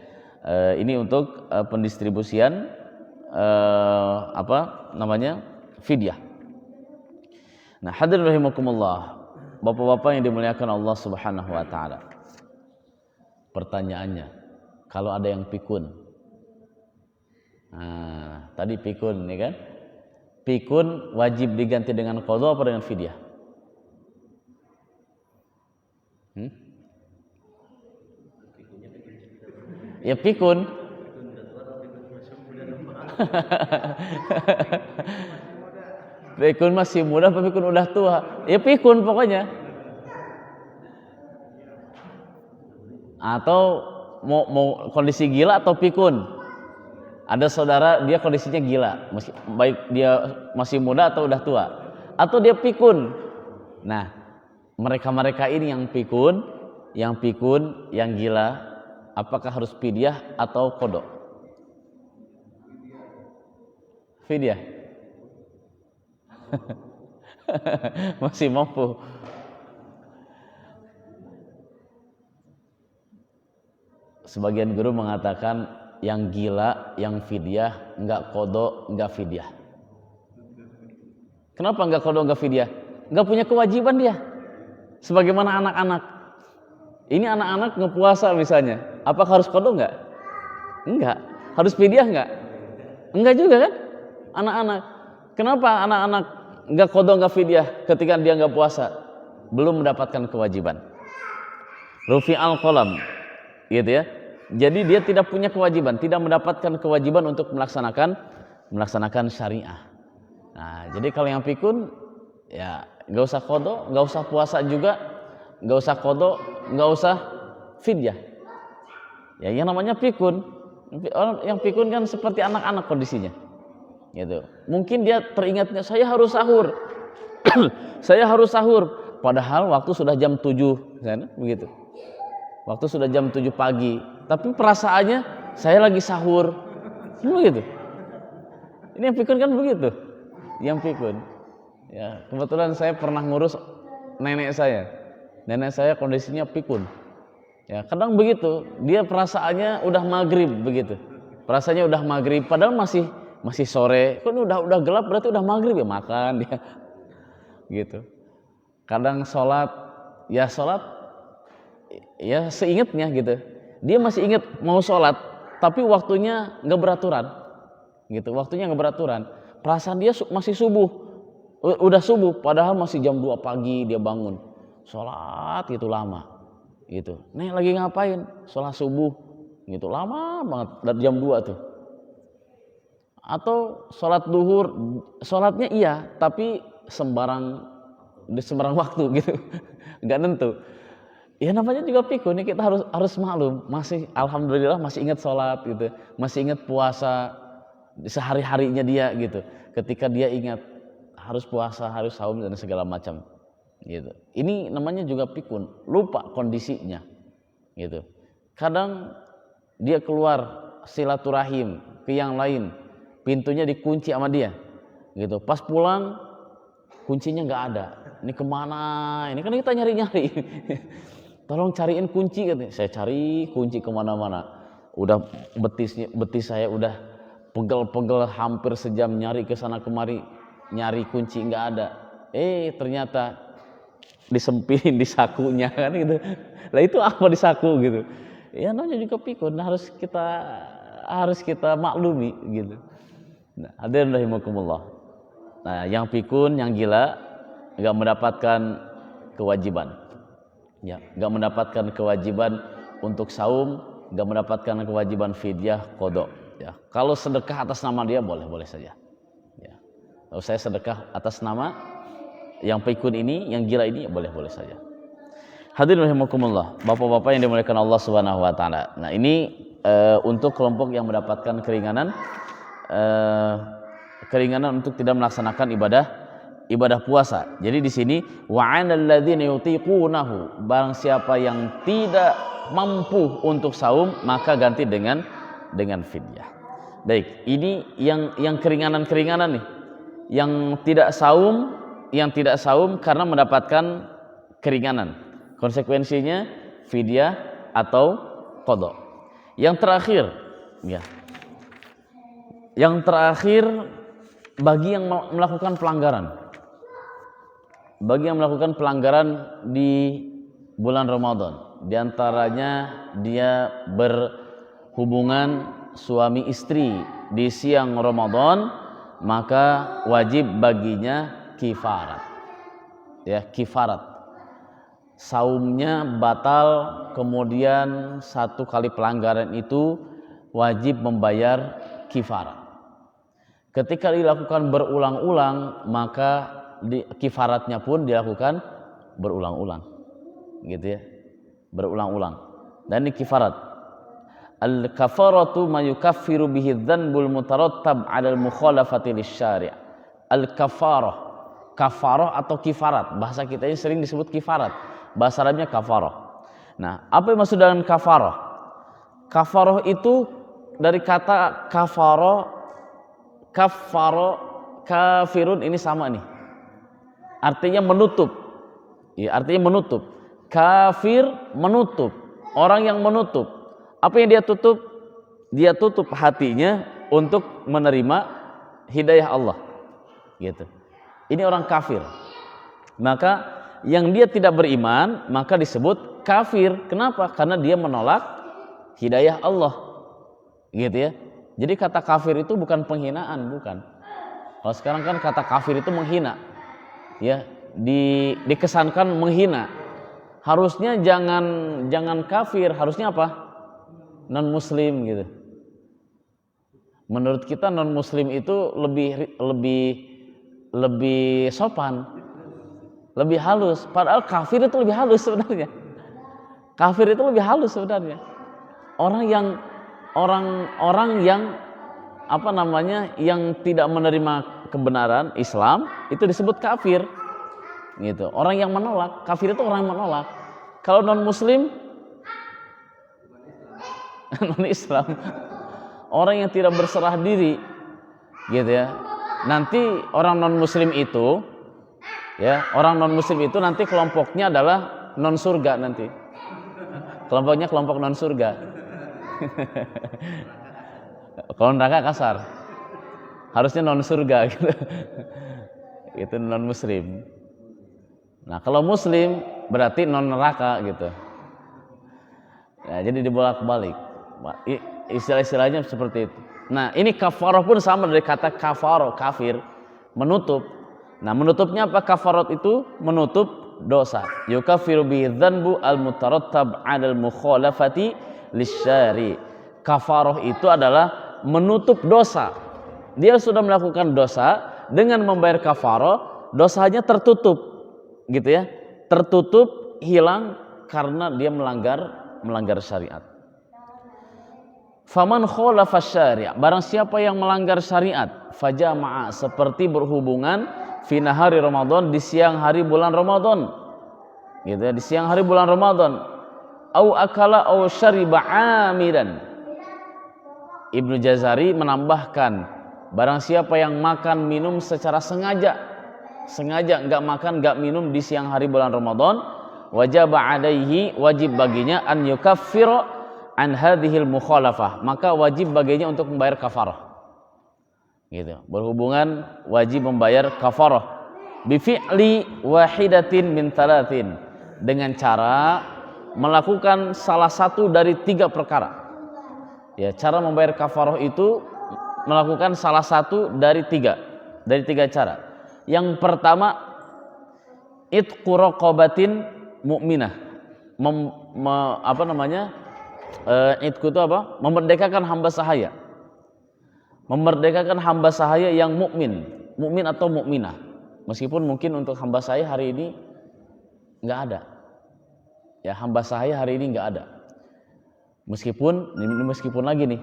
Ini untuk pendistribusian fidyah. Nah, hadirin rahimakumullah, bapak-bapak yang dimuliakan Allah Subhanahu wa taala. Pertanyaannya, kalau ada yang pikun. Nah, tadi pikun nih kan? Pikun wajib diganti dengan qadha apa dengan fidyah? Ya pikun. Pikun masih muda apa pikun udah tua? Ya pikun pokoknya. Atau mau kondisi gila atau pikun? Ada saudara dia kondisinya gila, baik dia masih muda atau udah tua, atau dia pikun. Nah, mereka ini yang pikun, yang gila, apakah harus fidyah atau qadha? Fidyah. Masih mampu. Sebagian guru mengatakan yang gila, yang fidyah, enggak qadha, enggak fidyah. Kenapa enggak qadha, enggak fidyah? Enggak punya kewajiban dia. Sebagaimana anak-anak. Ini anak-anak ngepuasa misalnya, apakah harus qadha enggak? Enggak. Harus fidyah enggak? Enggak juga kan? Anak-anak. Kenapa anak-anak enggak qadha, enggak fidyah ketika dia enggak puasa? Belum mendapatkan kewajiban. Rufi'al qalam. Gitu ya. Jadi dia tidak punya kewajiban, tidak mendapatkan kewajiban untuk melaksanakan syariah. Nah, jadi kalau yang pikun ya enggak usah qadha, enggak usah puasa juga, enggak usah qadha, enggak usah fidyah. Ya yang namanya pikun. Yang pikun kan seperti anak-anak kondisinya. Gitu. Mungkin dia teringatnya saya harus sahur. Saya harus sahur, padahal waktu sudah jam 7 kan begitu. Waktu sudah jam 7 pagi, tapi perasaannya saya lagi sahur. Begitu. Ini yang pikun kan begitu. Yang pikun. Ya, kebetulan saya pernah ngurus nenek saya. Nenek saya kondisinya pikun. Ya, kadang begitu, dia perasaannya udah maghrib begitu. Perasaannya udah maghrib, padahal masih sore. Kan udah gelap berarti udah maghrib ya, makan dia. Gitu. Kadang sholat ya seingatnya gitu. Dia masih ingat mau sholat, tapi waktunya nggak beraturan. Gitu, waktunya nggak beraturan. Perasaan dia masih subuh, udah subuh, padahal masih jam 2 pagi dia bangun. Sholat itu lama. Gitu. Nih lagi ngapain? Sholat subuh. Gitu, lama banget, dari jam 2 tuh. Atau sholat duhur, sholatnya iya, tapi di sembarang waktu gitu, nggak nentu. Ya namanya juga pikun, kita harus maklum, masih alhamdulillah masih ingat sholat gitu, masih ingat puasa sehari-harinya dia gitu. Ketika dia ingat harus puasa, harus saum dan segala macam gitu. Ini namanya juga pikun, lupa kondisinya gitu. Kadang dia keluar silaturahim ke yang lain, pintunya dikunci sama dia gitu. Pas pulang kuncinya nggak ada. Ini kemana? Ini kan kita nyari-nyari. Tolong cariin kunci katanya. Saya cari kunci kemana-mana. Udah betis saya udah pegel-pegel hampir sejam nyari ke sana kemari, nyari kunci nggak ada. Ternyata disempilin di sakunya kan gitu. Lah itu apa di saku gitu. Ya namanya juga pikun, harus kita maklumi gitu. Nah, hadirin rahimakumullah. Nah, yang pikun, yang gila enggak mendapatkan kewajiban. Ya, enggak mendapatkan kewajiban untuk saum, enggak mendapatkan kewajiban fidyah, qadha. Ya, kalau sedekah atas nama dia boleh saja. Ya. Kalau saya sedekah atas nama yang pikun ini, yang gila ini boleh saja. Hadirin rahimakumullah, bapak-bapak yang dimuliakan Allah Subhanahu wa taala. Nah, ini untuk kelompok yang mendapatkan keringanan untuk tidak melaksanakan ibadah puasa. Jadi di sini wa 'alal ladzina yutiqunahu, barang siapa yang tidak mampu untuk saum maka ganti dengan fidyah. Baik, ini yang keringanan-keringanan nih. Yang tidak saum karena mendapatkan keringanan. Konsekuensinya fidyah atau qadha. Yang terakhir, ya. Yang terakhir bagi yang melakukan pelanggaran. Bagi yang melakukan pelanggaran di bulan Ramadan, di antaranya dia berhubungan suami istri di siang Ramadan, maka wajib baginya kifarat. Ya, kifarat. Saumnya batal, kemudian satu kali pelanggaran itu wajib membayar kifarat. Ketika dilakukan berulang-ulang, maka kifaratnya pun dilakukan berulang-ulang, gitu ya, berulang-ulang. Dan ini kifarat. Al-kafaratu ma yukaffiru bihi dzanbul mutarattab 'ala al-mukhalafati lisyari'. Al-kafarah, kafarah atau kifarat. Bahasa kita ini sering disebut kifarat. Bahasa Arabnya kafarah. Nah, apa yang maksud dengan kafarah? Kafarah itu dari kata kafarah, kafirun, ini sama nih. Artinya menutup. Ya, artinya menutup. Kafir menutup. Orang yang menutup. Apa yang dia tutup? Dia tutup hatinya untuk menerima hidayah Allah. Gitu. Ini orang kafir. Maka yang dia tidak beriman, maka disebut kafir. Kenapa? Karena dia menolak hidayah Allah. Gitu ya. Jadi kata kafir itu bukan penghinaan, bukan. Kalau sekarang kan kata kafir itu menghina. Ya, dikesankan menghina. Harusnya jangan kafir, harusnya apa? Non muslim gitu. Menurut kita non muslim itu lebih sopan, lebih halus. Padahal kafir itu lebih halus sebenarnya. Kafir itu lebih halus sebenarnya. Orang yang apa namanya, yang tidak menerima kebenaran Islam itu disebut kafir, gitu. Orang yang menolak, kafir itu orang yang menolak. Kalau non muslim, non Islam, orang yang tidak berserah diri, gitu ya. Nanti orang non muslim itu, ya, orang non muslim itu nanti kelompoknya adalah non surga nanti. Kelompoknya kelompok non surga. Kalau neraka kasar. Harusnya non surga gitu. Itu non muslim. Nah, kalau muslim berarti non neraka gitu. Nah, jadi dibolak-balik. Istilah-istilahnya seperti itu. Nah, ini kafarah pun sama dari kata kafarah, kafir, menutup. Nah, menutupnya apa? Kafarat itu menutup dosa. Yukaffiru bi dzanbu al-mutarattab 'ala al-mukhalafati lisyari. Kafarah itu adalah menutup dosa. Dia sudah melakukan dosa, dengan membayar kafarah, dosanya tertutup, gitu ya, tertutup, hilang karena dia melanggar syariat. Faman khalafa syari', barang siapa yang melanggar syariat, fajama'a, seperti berhubungan fi nahari Ramadan, di siang hari bulan Ramadan, gitu ya, di siang hari bulan Ramadan, au akala au syariba amiran. Ibnu Jazari menambahkan, barang siapa yang makan minum secara sengaja enggak makan enggak minum di siang hari bulan Ramadan, wajib alaihi, wajib baginya an yukaffira an hadhil mukhalafah, maka wajib baginya untuk membayar kafarah. Gitu. Berhubungan wajib membayar kafarah bi fi'li wahidatin min thalathin, dengan cara melakukan salah satu dari 3 perkara. Ya, cara membayar kafarah itu melakukan salah satu dari tiga cara. Yang pertama, itqu raqabatin mu'minah. Itqu itu apa? Memerdekakan hamba sahaya. Memerdekakan hamba sahaya yang mukmin atau mukminah. Meskipun mungkin untuk hamba sahaya hari ini nggak ada. Ya, hamba sahaya hari ini nggak ada. Meskipun lagi nih,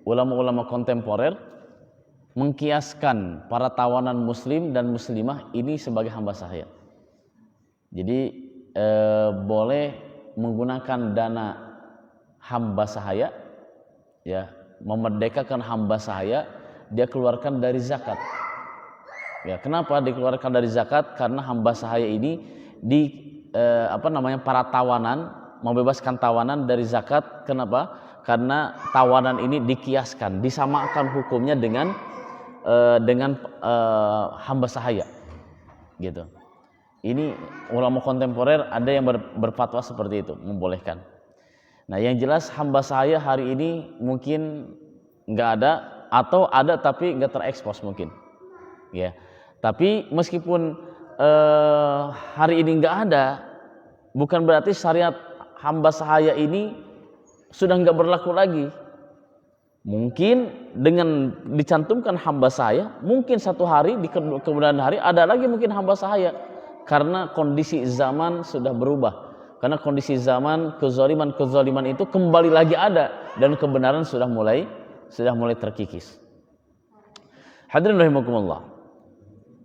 ulama-ulama kontemporer mengkiaskan para tawanan muslim dan muslimah ini sebagai hamba sahaya. Jadi boleh menggunakan dana hamba sahaya, ya, memerdekakan hamba sahaya, dia keluarkan dari zakat. Ya, kenapa dikeluarkan dari zakat? Karena hamba sahaya ini para tawanan, membebaskan tawanan dari zakat. Kenapa? Karena tawanan ini dikiaskan, disamakan hukumnya dengan hamba sahaya, gitu. Ini ulama kontemporer ada yang berfatwa seperti itu, membolehkan. Nah, yang jelas hamba sahaya hari ini mungkin nggak ada, atau ada tapi nggak terekspos mungkin, ya. Tapi meskipun hari ini nggak ada, bukan berarti syariat hamba sahaya ini sudah nggak berlaku lagi. Mungkin dengan dicantumkan hamba sahaya, mungkin satu hari di kemudian hari ada lagi mungkin hamba sahaya, karena kondisi zaman sudah berubah. Karena kondisi zaman kezaliman itu kembali lagi ada, dan kebenaran sudah mulai terkikis. Hadirin rahimakumullah.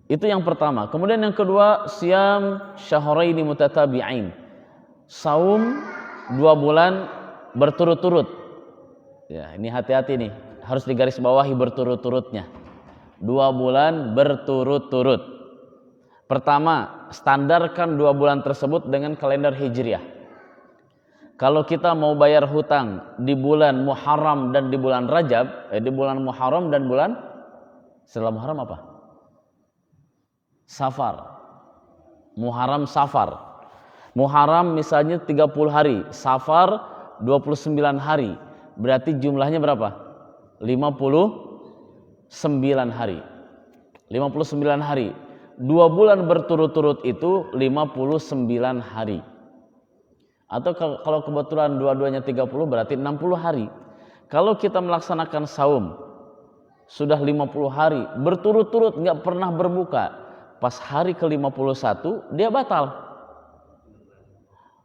Itu yang pertama. Kemudian yang kedua, siyam syahraini mutatabi'ain. Saum 2 bulan berturut-turut. Ya, ini hati-hati nih, harus digarisbawahi berturut-turutnya. 2 bulan berturut-turut. Pertama, standarkan 2 bulan tersebut dengan kalender Hijriah. Kalau kita mau bayar hutang di bulan Muharram dan di bulan Rajab, di bulan Muharram dan bulan setelah Muharram apa? Safar. Muharram, Safar. Muharram misalnya 30 hari, Safar 29 hari. Berarti jumlahnya berapa? 59 hari. 59 hari. 2 bulan berturut-turut itu 59 hari. Atau kalau kebetulan dua-duanya 30 berarti 60 hari. Kalau kita melaksanakan saum sudah 50 hari berturut-turut nggak pernah berbuka, pas hari ke-51 dia batal.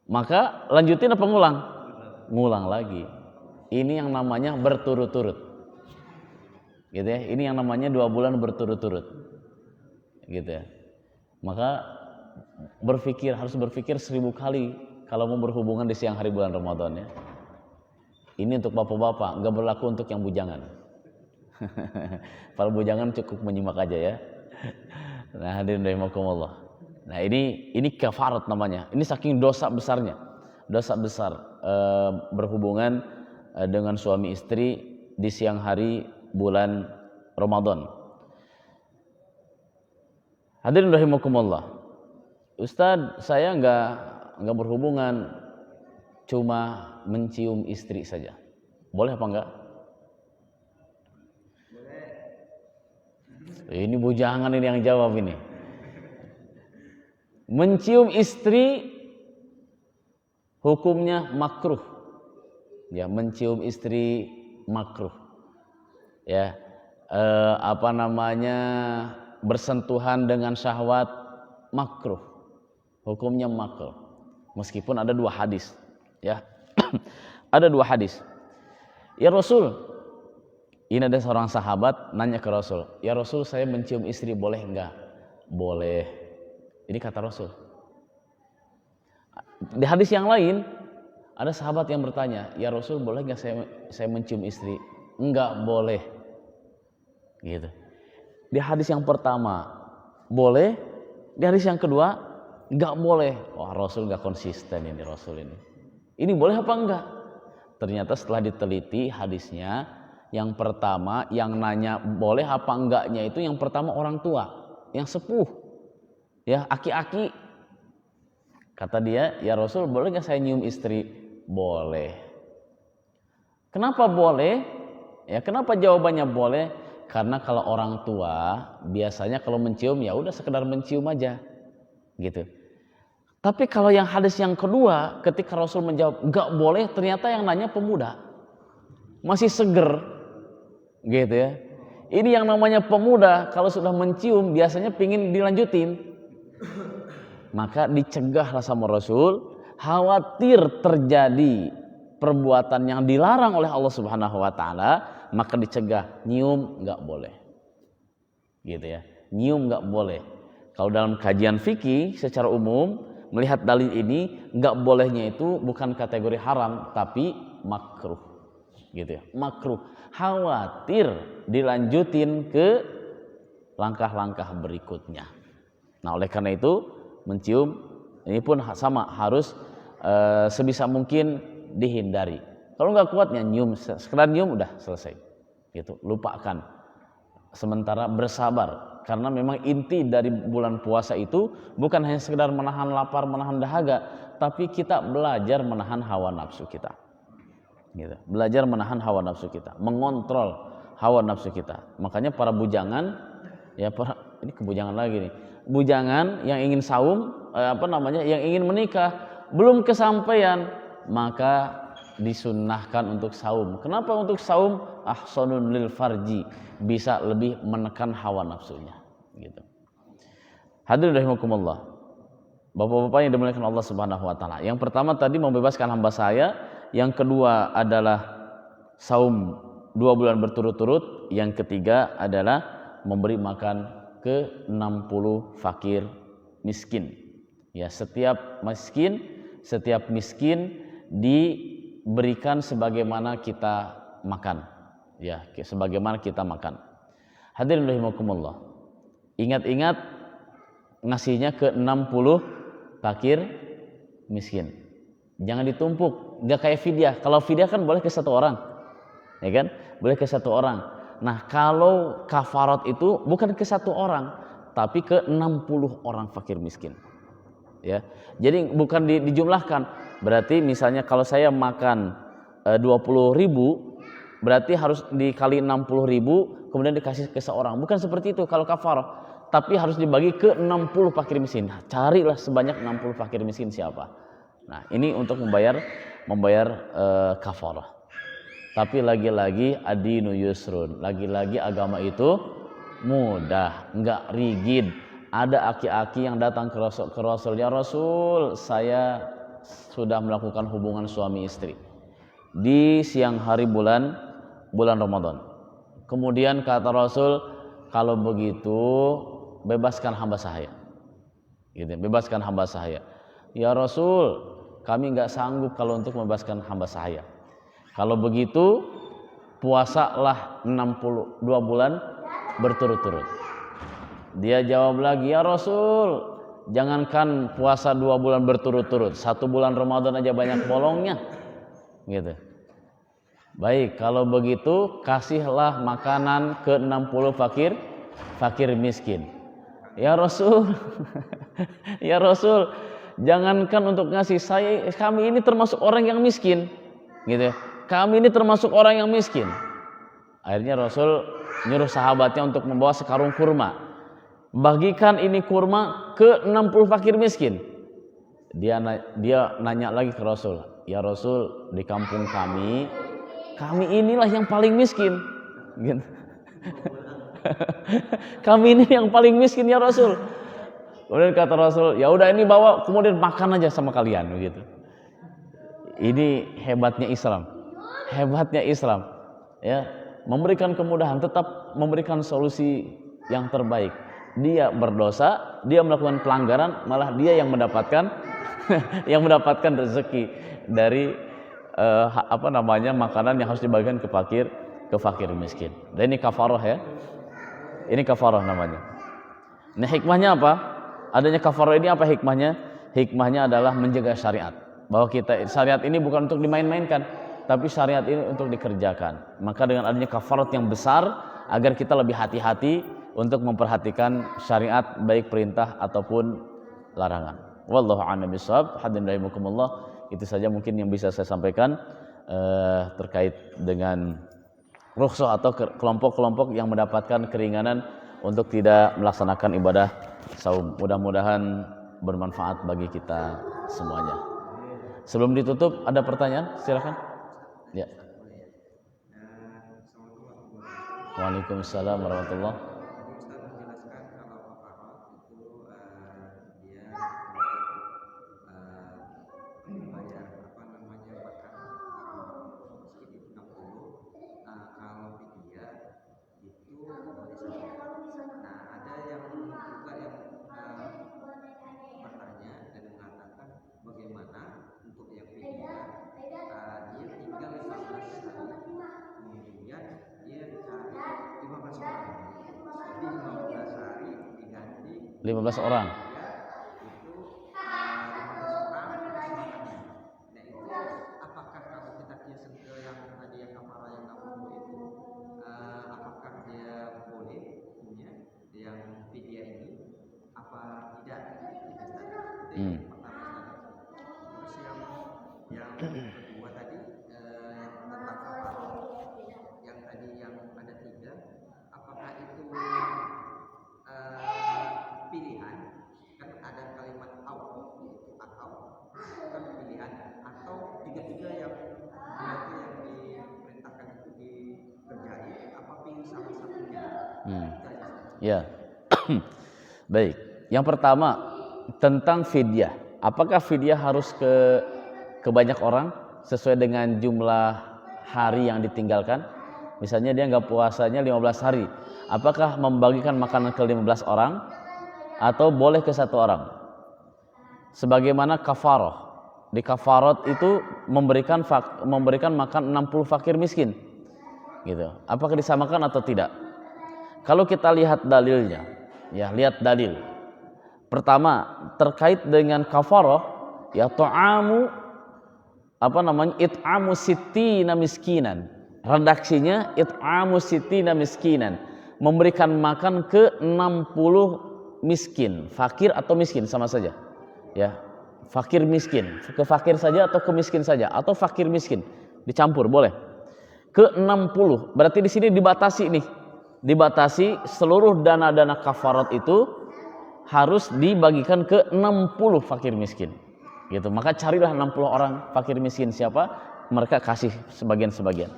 Maka lanjutin apa ngulang? Ngulang lagi. Ini yang namanya berturut-turut. Gitu ya. Ini yang namanya 2 bulan berturut-turut. Gitu ya. Maka harus berpikir 1000 kali kalau mau berhubungan di siang hari bulan Ramadan ya. Ini untuk bapak-bapak, nggak berlaku untuk yang bujangan. Para bujangan cukup menyimak aja ya. Nah, hadirin rahimakumullah. Nah, ini kafarat namanya. Ini saking dosa besarnya. Dosa besar berhubungan dengan suami istri di siang hari bulan Ramadan. Hadirin rahimakumullah. Ustadz, saya enggak berhubungan, cuma mencium istri saja. Boleh apa enggak? Ini bujangan ini yang jawab ini. Mencium istri hukumnya makruh. Ya, mencium istri makruh. Ya, bersentuhan dengan syahwat makruh. Hukumnya makruh. Meskipun ada 2 hadis, ya. Ada 2 hadis. Ya Rasul, ini ada seorang sahabat nanya ke Rasul, "Ya Rasul, saya mencium istri boleh enggak?" "Boleh." Ini kata Rasul. Di hadis yang lain ada sahabat yang bertanya, "Ya Rasul, boleh enggak saya mencium istri?" "Enggak boleh." Gitu. Di hadis yang pertama boleh, di hadis yang kedua enggak boleh. Wah, Rasul enggak konsisten ini Rasul ini. Ini boleh apa enggak? Ternyata setelah diteliti hadisnya, yang pertama yang nanya boleh apa enggaknya itu yang pertama orang tua, yang sepuh, ya aki-aki. Kata dia, "Ya Rasul, boleh nggak saya nyium istri?" "Boleh." Kenapa boleh? Ya, kenapa jawabannya boleh? Karena kalau orang tua biasanya kalau mencium ya udah sekedar mencium aja, gitu. Tapi kalau yang hadis yang kedua, ketika Rasul menjawab nggak boleh, ternyata yang nanya pemuda, masih seger. Gitu ya. Ini yang namanya pemuda kalau sudah mencium biasanya pingin dilanjutin. Maka dicegahlah sama Rasul, khawatir terjadi perbuatan yang dilarang oleh Allah Subhanahu wa taala, maka dicegah, nyium enggak boleh. Gitu ya. Nyium enggak boleh. Kalau dalam kajian fikih secara umum melihat dalil ini, enggak bolehnya itu bukan kategori haram tapi makruh. Gitu ya. Makruh. Khawatir dilanjutin ke langkah-langkah berikutnya. Nah, oleh karena itu mencium Ini pun sama, harus sebisa mungkin dihindari. Kalau nggak kuatnya nyium, sekedar nyium udah selesai. Gitu, lupakan. Sementara bersabar, karena memang inti dari bulan puasa itu bukan hanya sekedar menahan lapar, menahan dahaga, tapi kita belajar menahan hawa nafsu kita. Gitu. Belajar menahan hawa nafsu kita, mengontrol hawa nafsu kita. Makanya para bujangan, ya ini kebujangan lagi nih. Bujangan yang ingin saum, yang ingin menikah, belum kesampaian, maka disunnahkan untuk saum. Kenapa untuk saum? Ahsanun lil farji, bisa lebih menekan hawa nafsunya. Gitu. Hadirin rahimakumullah, bapak-bapak yang dimuliakan Allah Subhanahu wa taala. Yang pertama tadi membebaskan hamba saya, yang kedua adalah saum 2 bulan berturut-turut, yang ketiga adalah memberi makan ke 60 fakir miskin. Ya, setiap miskin diberikan sebagaimana kita makan. Ya, sebagaimana kita makan. Hadirin rahimakumullah. Ingat-ingat ngasihnya ke 60 fakir miskin. Jangan ditumpuk, enggak kayak fidyah. Kalau fidyah kan boleh ke 1 orang. Ya kan? Boleh ke 1 orang. Nah, kalau kafarat itu bukan ke 1 orang, tapi ke 60 orang fakir miskin. Ya. Jadi bukan dijumlahkan. Berarti misalnya kalau saya makan 20.000, berarti harus dikali 60.000 kemudian dikasih ke seorang. Bukan seperti itu kalau kafarah, tapi harus dibagi ke 60 fakir miskin. Nah, carilah sebanyak 60 fakir miskin siapa. Nah, ini untuk membayar kafarah. Tapi lagi-lagi adinu yusrun, lagi-lagi agama itu mudah, enggak rigid. Ada aki-aki yang datang ke Rasul, ya Rasul, saya sudah melakukan hubungan suami istri di siang hari bulan Ramadan. Kemudian kata Rasul, kalau begitu bebaskan hamba saya. Gitu, bebaskan hamba saya. Ya Rasul, kami enggak sanggup kalau untuk membebaskan hamba saya. Kalau begitu puasalah 2 bulan berturut-turut. Dia jawab lagi, ya Rasul, jangankan puasa 2 bulan berturut-turut, 1 bulan Ramadan aja banyak bolongnya. Gitu. Baik, kalau begitu kasihlah makanan ke 60 fakir miskin. Ya Rasul, ya Rasul, jangankan untuk ngasih, kami ini termasuk orang yang miskin. Gitu. Kami ini termasuk orang yang miskin. Akhirnya Rasul nyuruh sahabatnya untuk membawa sekarung kurma. Bagikan ini kurma ke 60 fakir miskin. Dia nanya lagi ke Rasul, ya Rasul, di kampung kami inilah yang paling miskin. Gitu. Kami ini yang paling miskin ya Rasul. Kemudian kata Rasul, ya udah ini bawa, kemudian makan aja sama kalian. Begitu. Ini hebatnya Islam. Hebatnya Islam, ya, memberikan kemudahan, tetap memberikan solusi yang terbaik. Dia berdosa, dia melakukan pelanggaran, malah dia yang mendapatkan rezeki dari makanan yang harus dibagikan ke fakir miskin. Dan ini kafarah, ya. Ini kafarah namanya. Nah, hikmahnya apa? Adanya kafarah ini apa hikmahnya? Hikmahnya adalah menjaga syariat. Bahwa syariat ini bukan untuk dimain-mainkan, tapi syariat ini untuk dikerjakan. Maka dengan adanya kafarat yang besar, agar kita lebih hati-hati untuk memperhatikan syariat, baik perintah ataupun larangan. Wallahu a'lam bishawab. Hadirin rahimakumullah, itu saja mungkin yang bisa saya sampaikan terkait dengan rukhsah atau kelompok-kelompok yang mendapatkan keringanan untuk tidak melaksanakan ibadah saum. Mudah-mudahan bermanfaat bagi kita semuanya. Sebelum ditutup, ada pertanyaan? Silakan. Ya. Waalaikumsalam warahmatullahi. Lima 15 orang. Terus yang kedua tadi tentang yang tadi yang ada 3, apakah itu pilihan? Kan ada kalimat atau kan pilihan, atau 3 yang berarti yang diperintahkan itu dikerjain, apa pilih salah satunya? Ya. Baik. Yang pertama tentang fidyah. Apakah fidyah harus ke banyak orang sesuai dengan jumlah hari yang ditinggalkan? Misalnya dia nggak puasanya 15 hari. Apakah membagikan makanan ke 15 orang atau boleh ke 1 orang? Sebagaimana kafaroh. Di kafarot itu memberikan makan 60 fakir miskin. Gitu. Apakah disamakan atau tidak? Kalau kita lihat dalilnya, ya lihat dalil. Pertama, terkait dengan kafaroh, ya ta'amu it'amu sittina miskinan. Redaksinya it'amu sittina miskinan. Memberikan makan ke 60 miskin, fakir atau miskin sama saja. Ya, fakir miskin, ke fakir saja atau ke miskin saja atau fakir miskin, dicampur boleh. Ke 60. Berarti di sini dibatasi nih. Dibatasi seluruh dana-dana kafarat itu harus dibagikan ke 60 fakir miskin. Gitu. Maka carilah 60 orang fakir miskin siapa, mereka kasih sebagian-sebagian.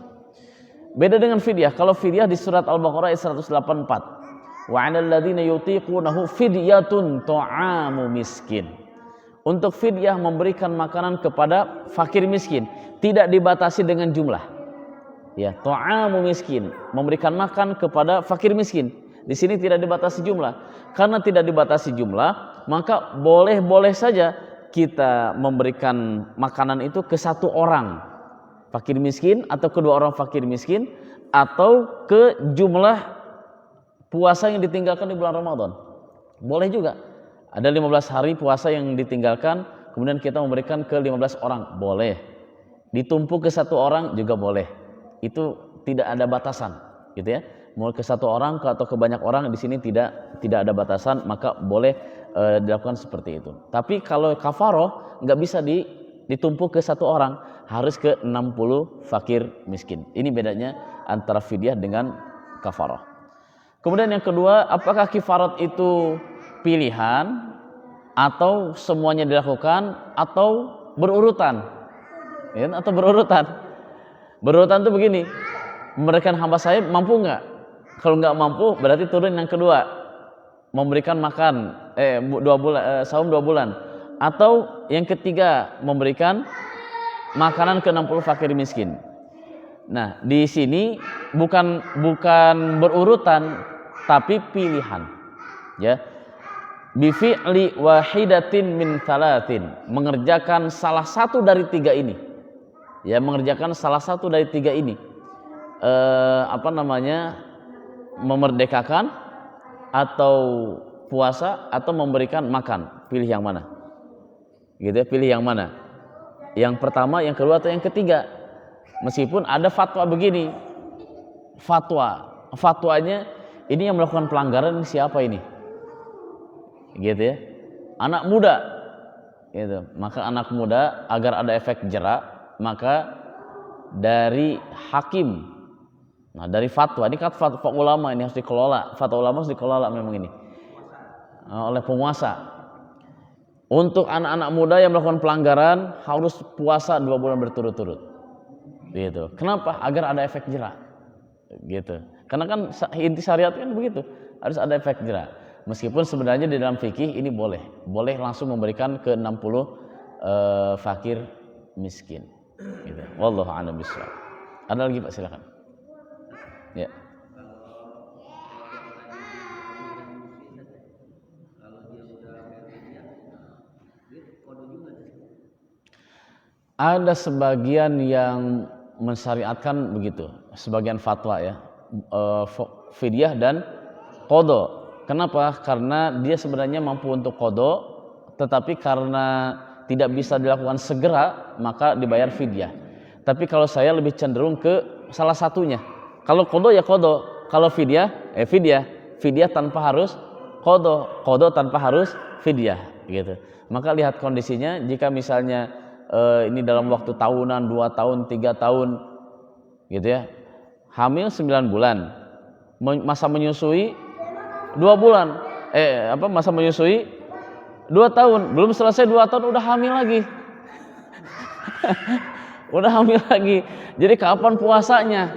Beda dengan fidyah. Kalau fidyah di surat Al-Baqarah ayat 184. Wa 'alal ladzina yutiqunahu fidyatun ta'amu miskin. Untuk fidyah memberikan makanan kepada fakir miskin, tidak dibatasi dengan jumlah. Ya, ta'amu miskin, memberikan makan kepada fakir miskin. Di sini tidak dibatasi jumlah. Karena tidak dibatasi jumlah, maka boleh-boleh saja kita memberikan makanan itu ke 1 orang fakir miskin atau ke 2 orang fakir miskin atau ke jumlah puasa yang ditinggalkan di bulan Ramadan. Boleh juga. Ada 15 hari puasa yang ditinggalkan, kemudian kita memberikan ke 15 orang, boleh. Ditumpuk ke 1 orang juga boleh. Itu tidak ada batasan, gitu ya. Mau ke 1 orang atau ke banyak orang, di sini tidak ada batasan, maka boleh dilakukan seperti itu. Tapi kalau kafaroh nggak bisa ditumpuk ke 1 orang, harus ke 60 fakir miskin. Ini bedanya antara fidyah dengan kafaroh. Kemudian yang kedua, apakah kifarat itu pilihan atau semuanya dilakukan atau berurutan? Ya, atau berurutan? Berurutan itu begini, memberikan hamba saya mampu nggak? Kalau nggak mampu berarti turun yang kedua, memberikan makan 2 bulan, saum 2 bulan. Atau yang ketiga, memberikan makanan ke 60 fakir miskin. Nah, di sini bukan berurutan tapi pilihan. Ya. Bi fi'li wahidatin min thalathin, mengerjakan salah satu dari 3 ini. Ya, mengerjakan salah satu dari 3 ini. Memerdekakan atau puasa atau memberikan makan. Pilih yang mana? Gitu ya, pilih yang mana? Yang pertama, yang kedua atau yang ketiga? Meskipun ada fatwa begini. Fatwanya ini yang melakukan pelanggaran siapa ini? Gitu ya. Anak muda. Gitu. Maka anak muda agar ada efek jerak, maka dari hakim, nah dari fatwa, ini kan fatwa ulama ini harus dikelola, fatwa ulama harus dikelola memang ini oleh penguasa. Untuk anak-anak muda yang melakukan pelanggaran harus puasa 2 bulan berturut-turut. Gitu. Kenapa? Agar ada efek jerak. Gitu. Karena kan inti syariat kan begitu, harus ada efek jerak. Meskipun sebenarnya di dalam fikih ini boleh langsung memberikan ke 60 fakir miskin. Gitu. Wallahu a'lam bishawab. Ada lagi Pak, silakan. Ya. Ada sebagian yang mensyariatkan begitu, sebagian fatwa ya, fidyah dan qadha. Kenapa? Karena dia sebenarnya mampu untuk qadha, tetapi karena tidak bisa dilakukan segera, maka dibayar fidyah. Tapi kalau saya lebih cenderung ke salah satunya. Kalau qadha ya qadha, kalau fidyah fidyah tanpa harus qadha tanpa harus fidyah gitu. Maka lihat kondisinya, jika misalnya ini dalam waktu tahunan, 2 tahun, 3 tahun gitu ya, hamil 9 bulan, masa menyusui 2 bulan, masa menyusui 2 tahun, belum selesai 2 tahun udah hamil lagi. Udah hamil lagi. Jadi kapan puasanya?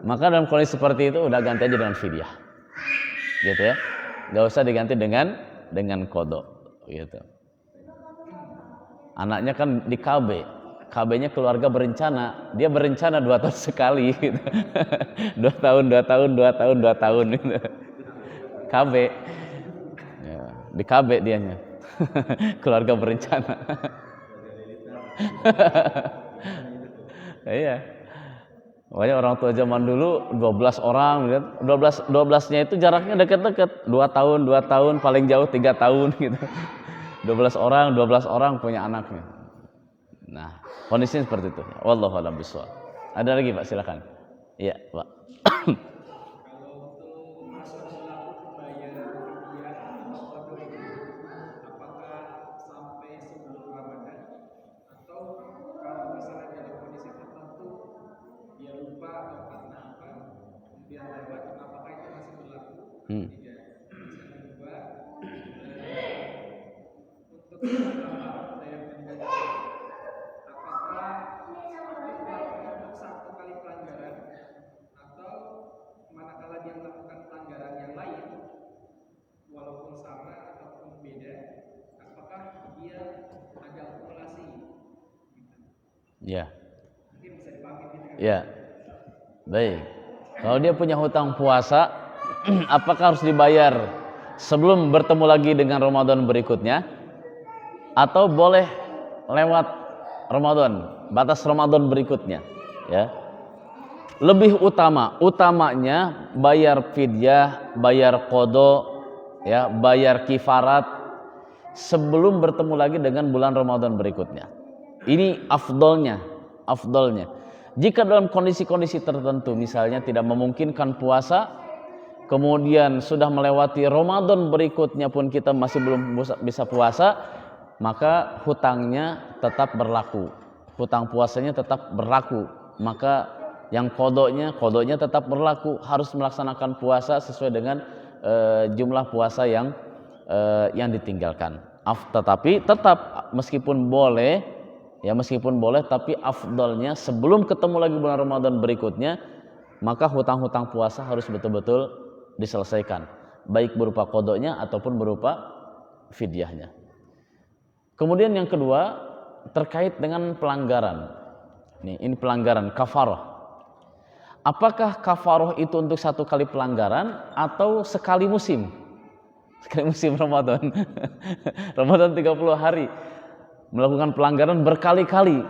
Maka dalam kondisi seperti itu udah ganti aja dengan fidyah. Gitu ya. Enggak usah diganti dengan qada gitu. Anaknya kan di KB. KB-nya keluarga berencana. Dia berencana 2 tahun sekali gitu. 2 tahun gitu. KB. Ya, di KB dianya. Keluarga berencana. Iya. Makanya orang tua zaman dulu 12 orang, 12-nya itu jaraknya dekat-dekat, 2 tahun paling jauh 3 tahun gitu. 12 orang punya anaknya. Nah, kondisinya seperti itu. Wallahu a'lam bishawab. Ada lagi Pak, silakan. Iya, Pak. Ya. Ya. Baik. Kalau dia punya hutang puasa, apakah harus dibayar sebelum bertemu lagi dengan Ramadan berikutnya? Atau boleh lewat Ramadan, batas Ramadan berikutnya? Ya. Lebih utamanya bayar fidyah, bayar qada, ya, bayar kifarat sebelum bertemu lagi dengan bulan Ramadan berikutnya. Ini afdolnya. Jika dalam kondisi-kondisi tertentu, misalnya tidak memungkinkan puasa, kemudian sudah melewati Ramadan berikutnya pun kita masih belum bisa puasa, maka hutangnya tetap berlaku, hutang puasanya tetap berlaku. Maka yang kodonya tetap berlaku, harus melaksanakan puasa sesuai dengan jumlah puasa yang ditinggalkan. Tetapi tetap meskipun boleh, tapi afdalnya sebelum ketemu lagi bulan Ramadan berikutnya, maka hutang-hutang puasa harus betul-betul diselesaikan, baik berupa kodoknya ataupun berupa fidyahnya. Kemudian yang kedua terkait dengan pelanggaran. Ini pelanggaran kafarah. Apakah kafarah itu untuk 1 kali pelanggaran atau sekali musim? Sekali musim Ramadan. Ramadan 30 hari. Melakukan pelanggaran berkali-kali.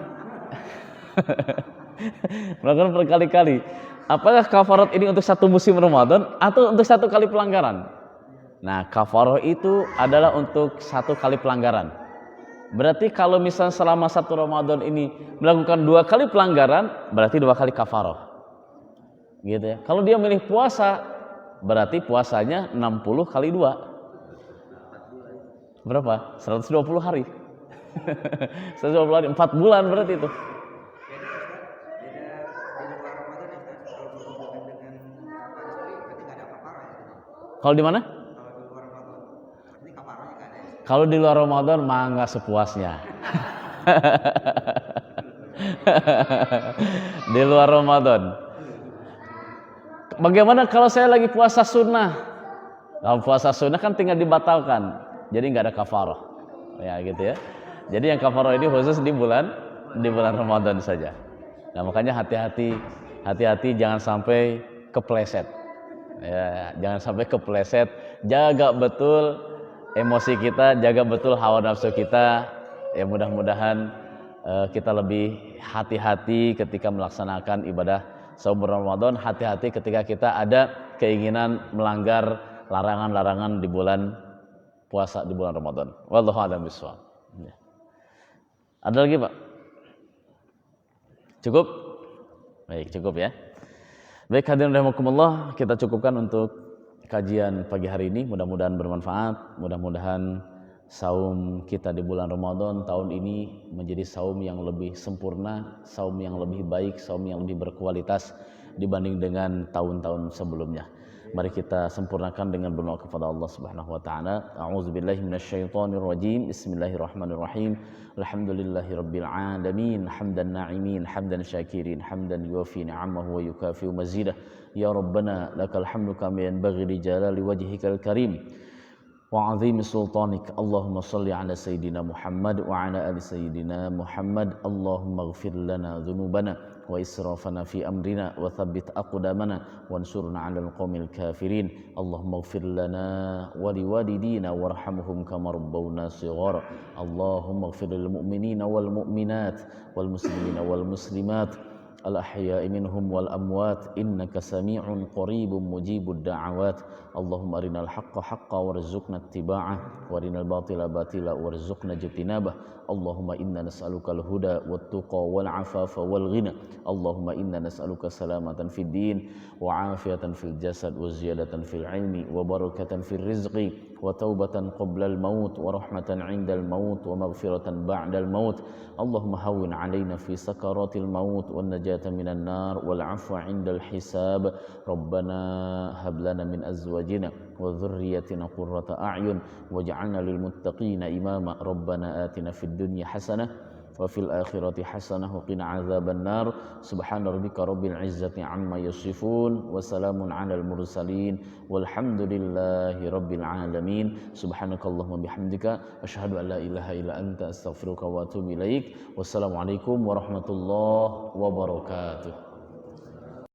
Melakukan berkali-kali. Apakah kafarat ini untuk 1 musim Ramadan atau untuk 1 kali pelanggaran? Nah, kafarah itu adalah untuk 1 kali pelanggaran. Berarti kalau misalnya selama 1 Ramadan ini melakukan 2 kali pelanggaran, berarti 2 kali kafarah. Gitu ya. Kalau dia milih puasa, berarti puasanya 60 kali 2. Berapa? 120 hari. 120 hari, 4 bulan berarti itu. Kalau di mana? Kalau di luar Ramadan mah nggak sepuasnya. Di luar Ramadan. Bagaimana kalau saya lagi puasa sunnah? Kalau puasa sunnah kan tinggal dibatalkan, jadi nggak ada kafarah. Ya gitu ya. Jadi yang kafarah ini khusus di bulan Ramadan saja. Nah makanya hati-hati jangan sampai kepleset. Ya, jangan sampai kepleset. Jaga betul emosi kita, jaga betul hawa nafsu kita. Ya mudah-mudahan kita lebih hati-hati ketika melaksanakan ibadah saum Ramadan. Hati-hati ketika kita ada keinginan melanggar larangan-larangan di bulan puasa di bulan Ramadan. Wallahu a'lam bishawab. Ya. Ada lagi, Pak? Cukup? Baik, cukup ya. Baik, hadirin rahimakumullah, kita cukupkan untuk kajian pagi hari ini. Mudah-mudahan bermanfaat, mudah-mudahan saum kita di bulan Ramadan tahun ini menjadi saum yang lebih sempurna, saum yang lebih baik, saum yang lebih berkualitas dibanding dengan tahun-tahun sebelumnya. Mari kita sempurnakan dengan berdoa kepada Allah Subhanahu wa taala. A'udzubillahi minasyaitonir rajim. Bismillahirrahmanirrahim. Alhamdulillahirabbil alamin. Hamdan na'imin, hamdan syakirin, hamdan yuwafi ni'amahu wa yukafi'u mazidah. Ya Rabbana lakal hamdu kama yanbaghi li jalali wajhikal karim wa 'azimi sultanik. Allahumma shalli ala sayyidina Muhammad wa ala ali sayyidina Muhammad. Allahumma ighfir lana dzunubana wa israfana fi amrina wa thabbit aqdamana wansurna 'alal qaumil kafirin. Allahumma ighfir lana wa liwalidina warhamhum kama rabbawna shighara. Allahumma ighfir lil mu'minina wal mu'minat wal muslimina wal muslimat al ahya'i minhum wal amwat innaka sami'un qaribun mujibud da'awat. Allahumma arinal haqqa haqqan warzuqna ittiba'ah wa arinal batila batila warzuqna ijtinabah. Allahumma inna nas'aluka al-huda wat-tuqa wal-'afafa wal-ghina. Allahumma inna nas'aluka salamatan fid din wa 'afiyatan fil jasad wa ziyadatan fil 'ilmi wa barakatan fil rizqi wa taubatan qabla al-maut wa rahmatan 'inda al-maut wa maghfiratan ba'da al-maut. Allahumma hawwin 'alaina fi sakaratil maut wan najata minan nar wal 'afwa 'inda al-hisab. Rabbana hab lana min azwajina wa dhurriyyatina qurrata a'yun waj'alna lil muttaqina imama. Rabbana atina fid dunya hasanah wa fil akhirati hasanah wa qina adzaban nar. Subhana rabbika rabbil izzati amma yasifun wa salamun 'alal mursalin walhamdulillahi rabbil alamin. Subhanakallahumma bihamdika asyhadu an la ilaha illa anta astaghfiruka wa atubu ilaik. Wassalamualaikum warahmatullahi wabarakatuh.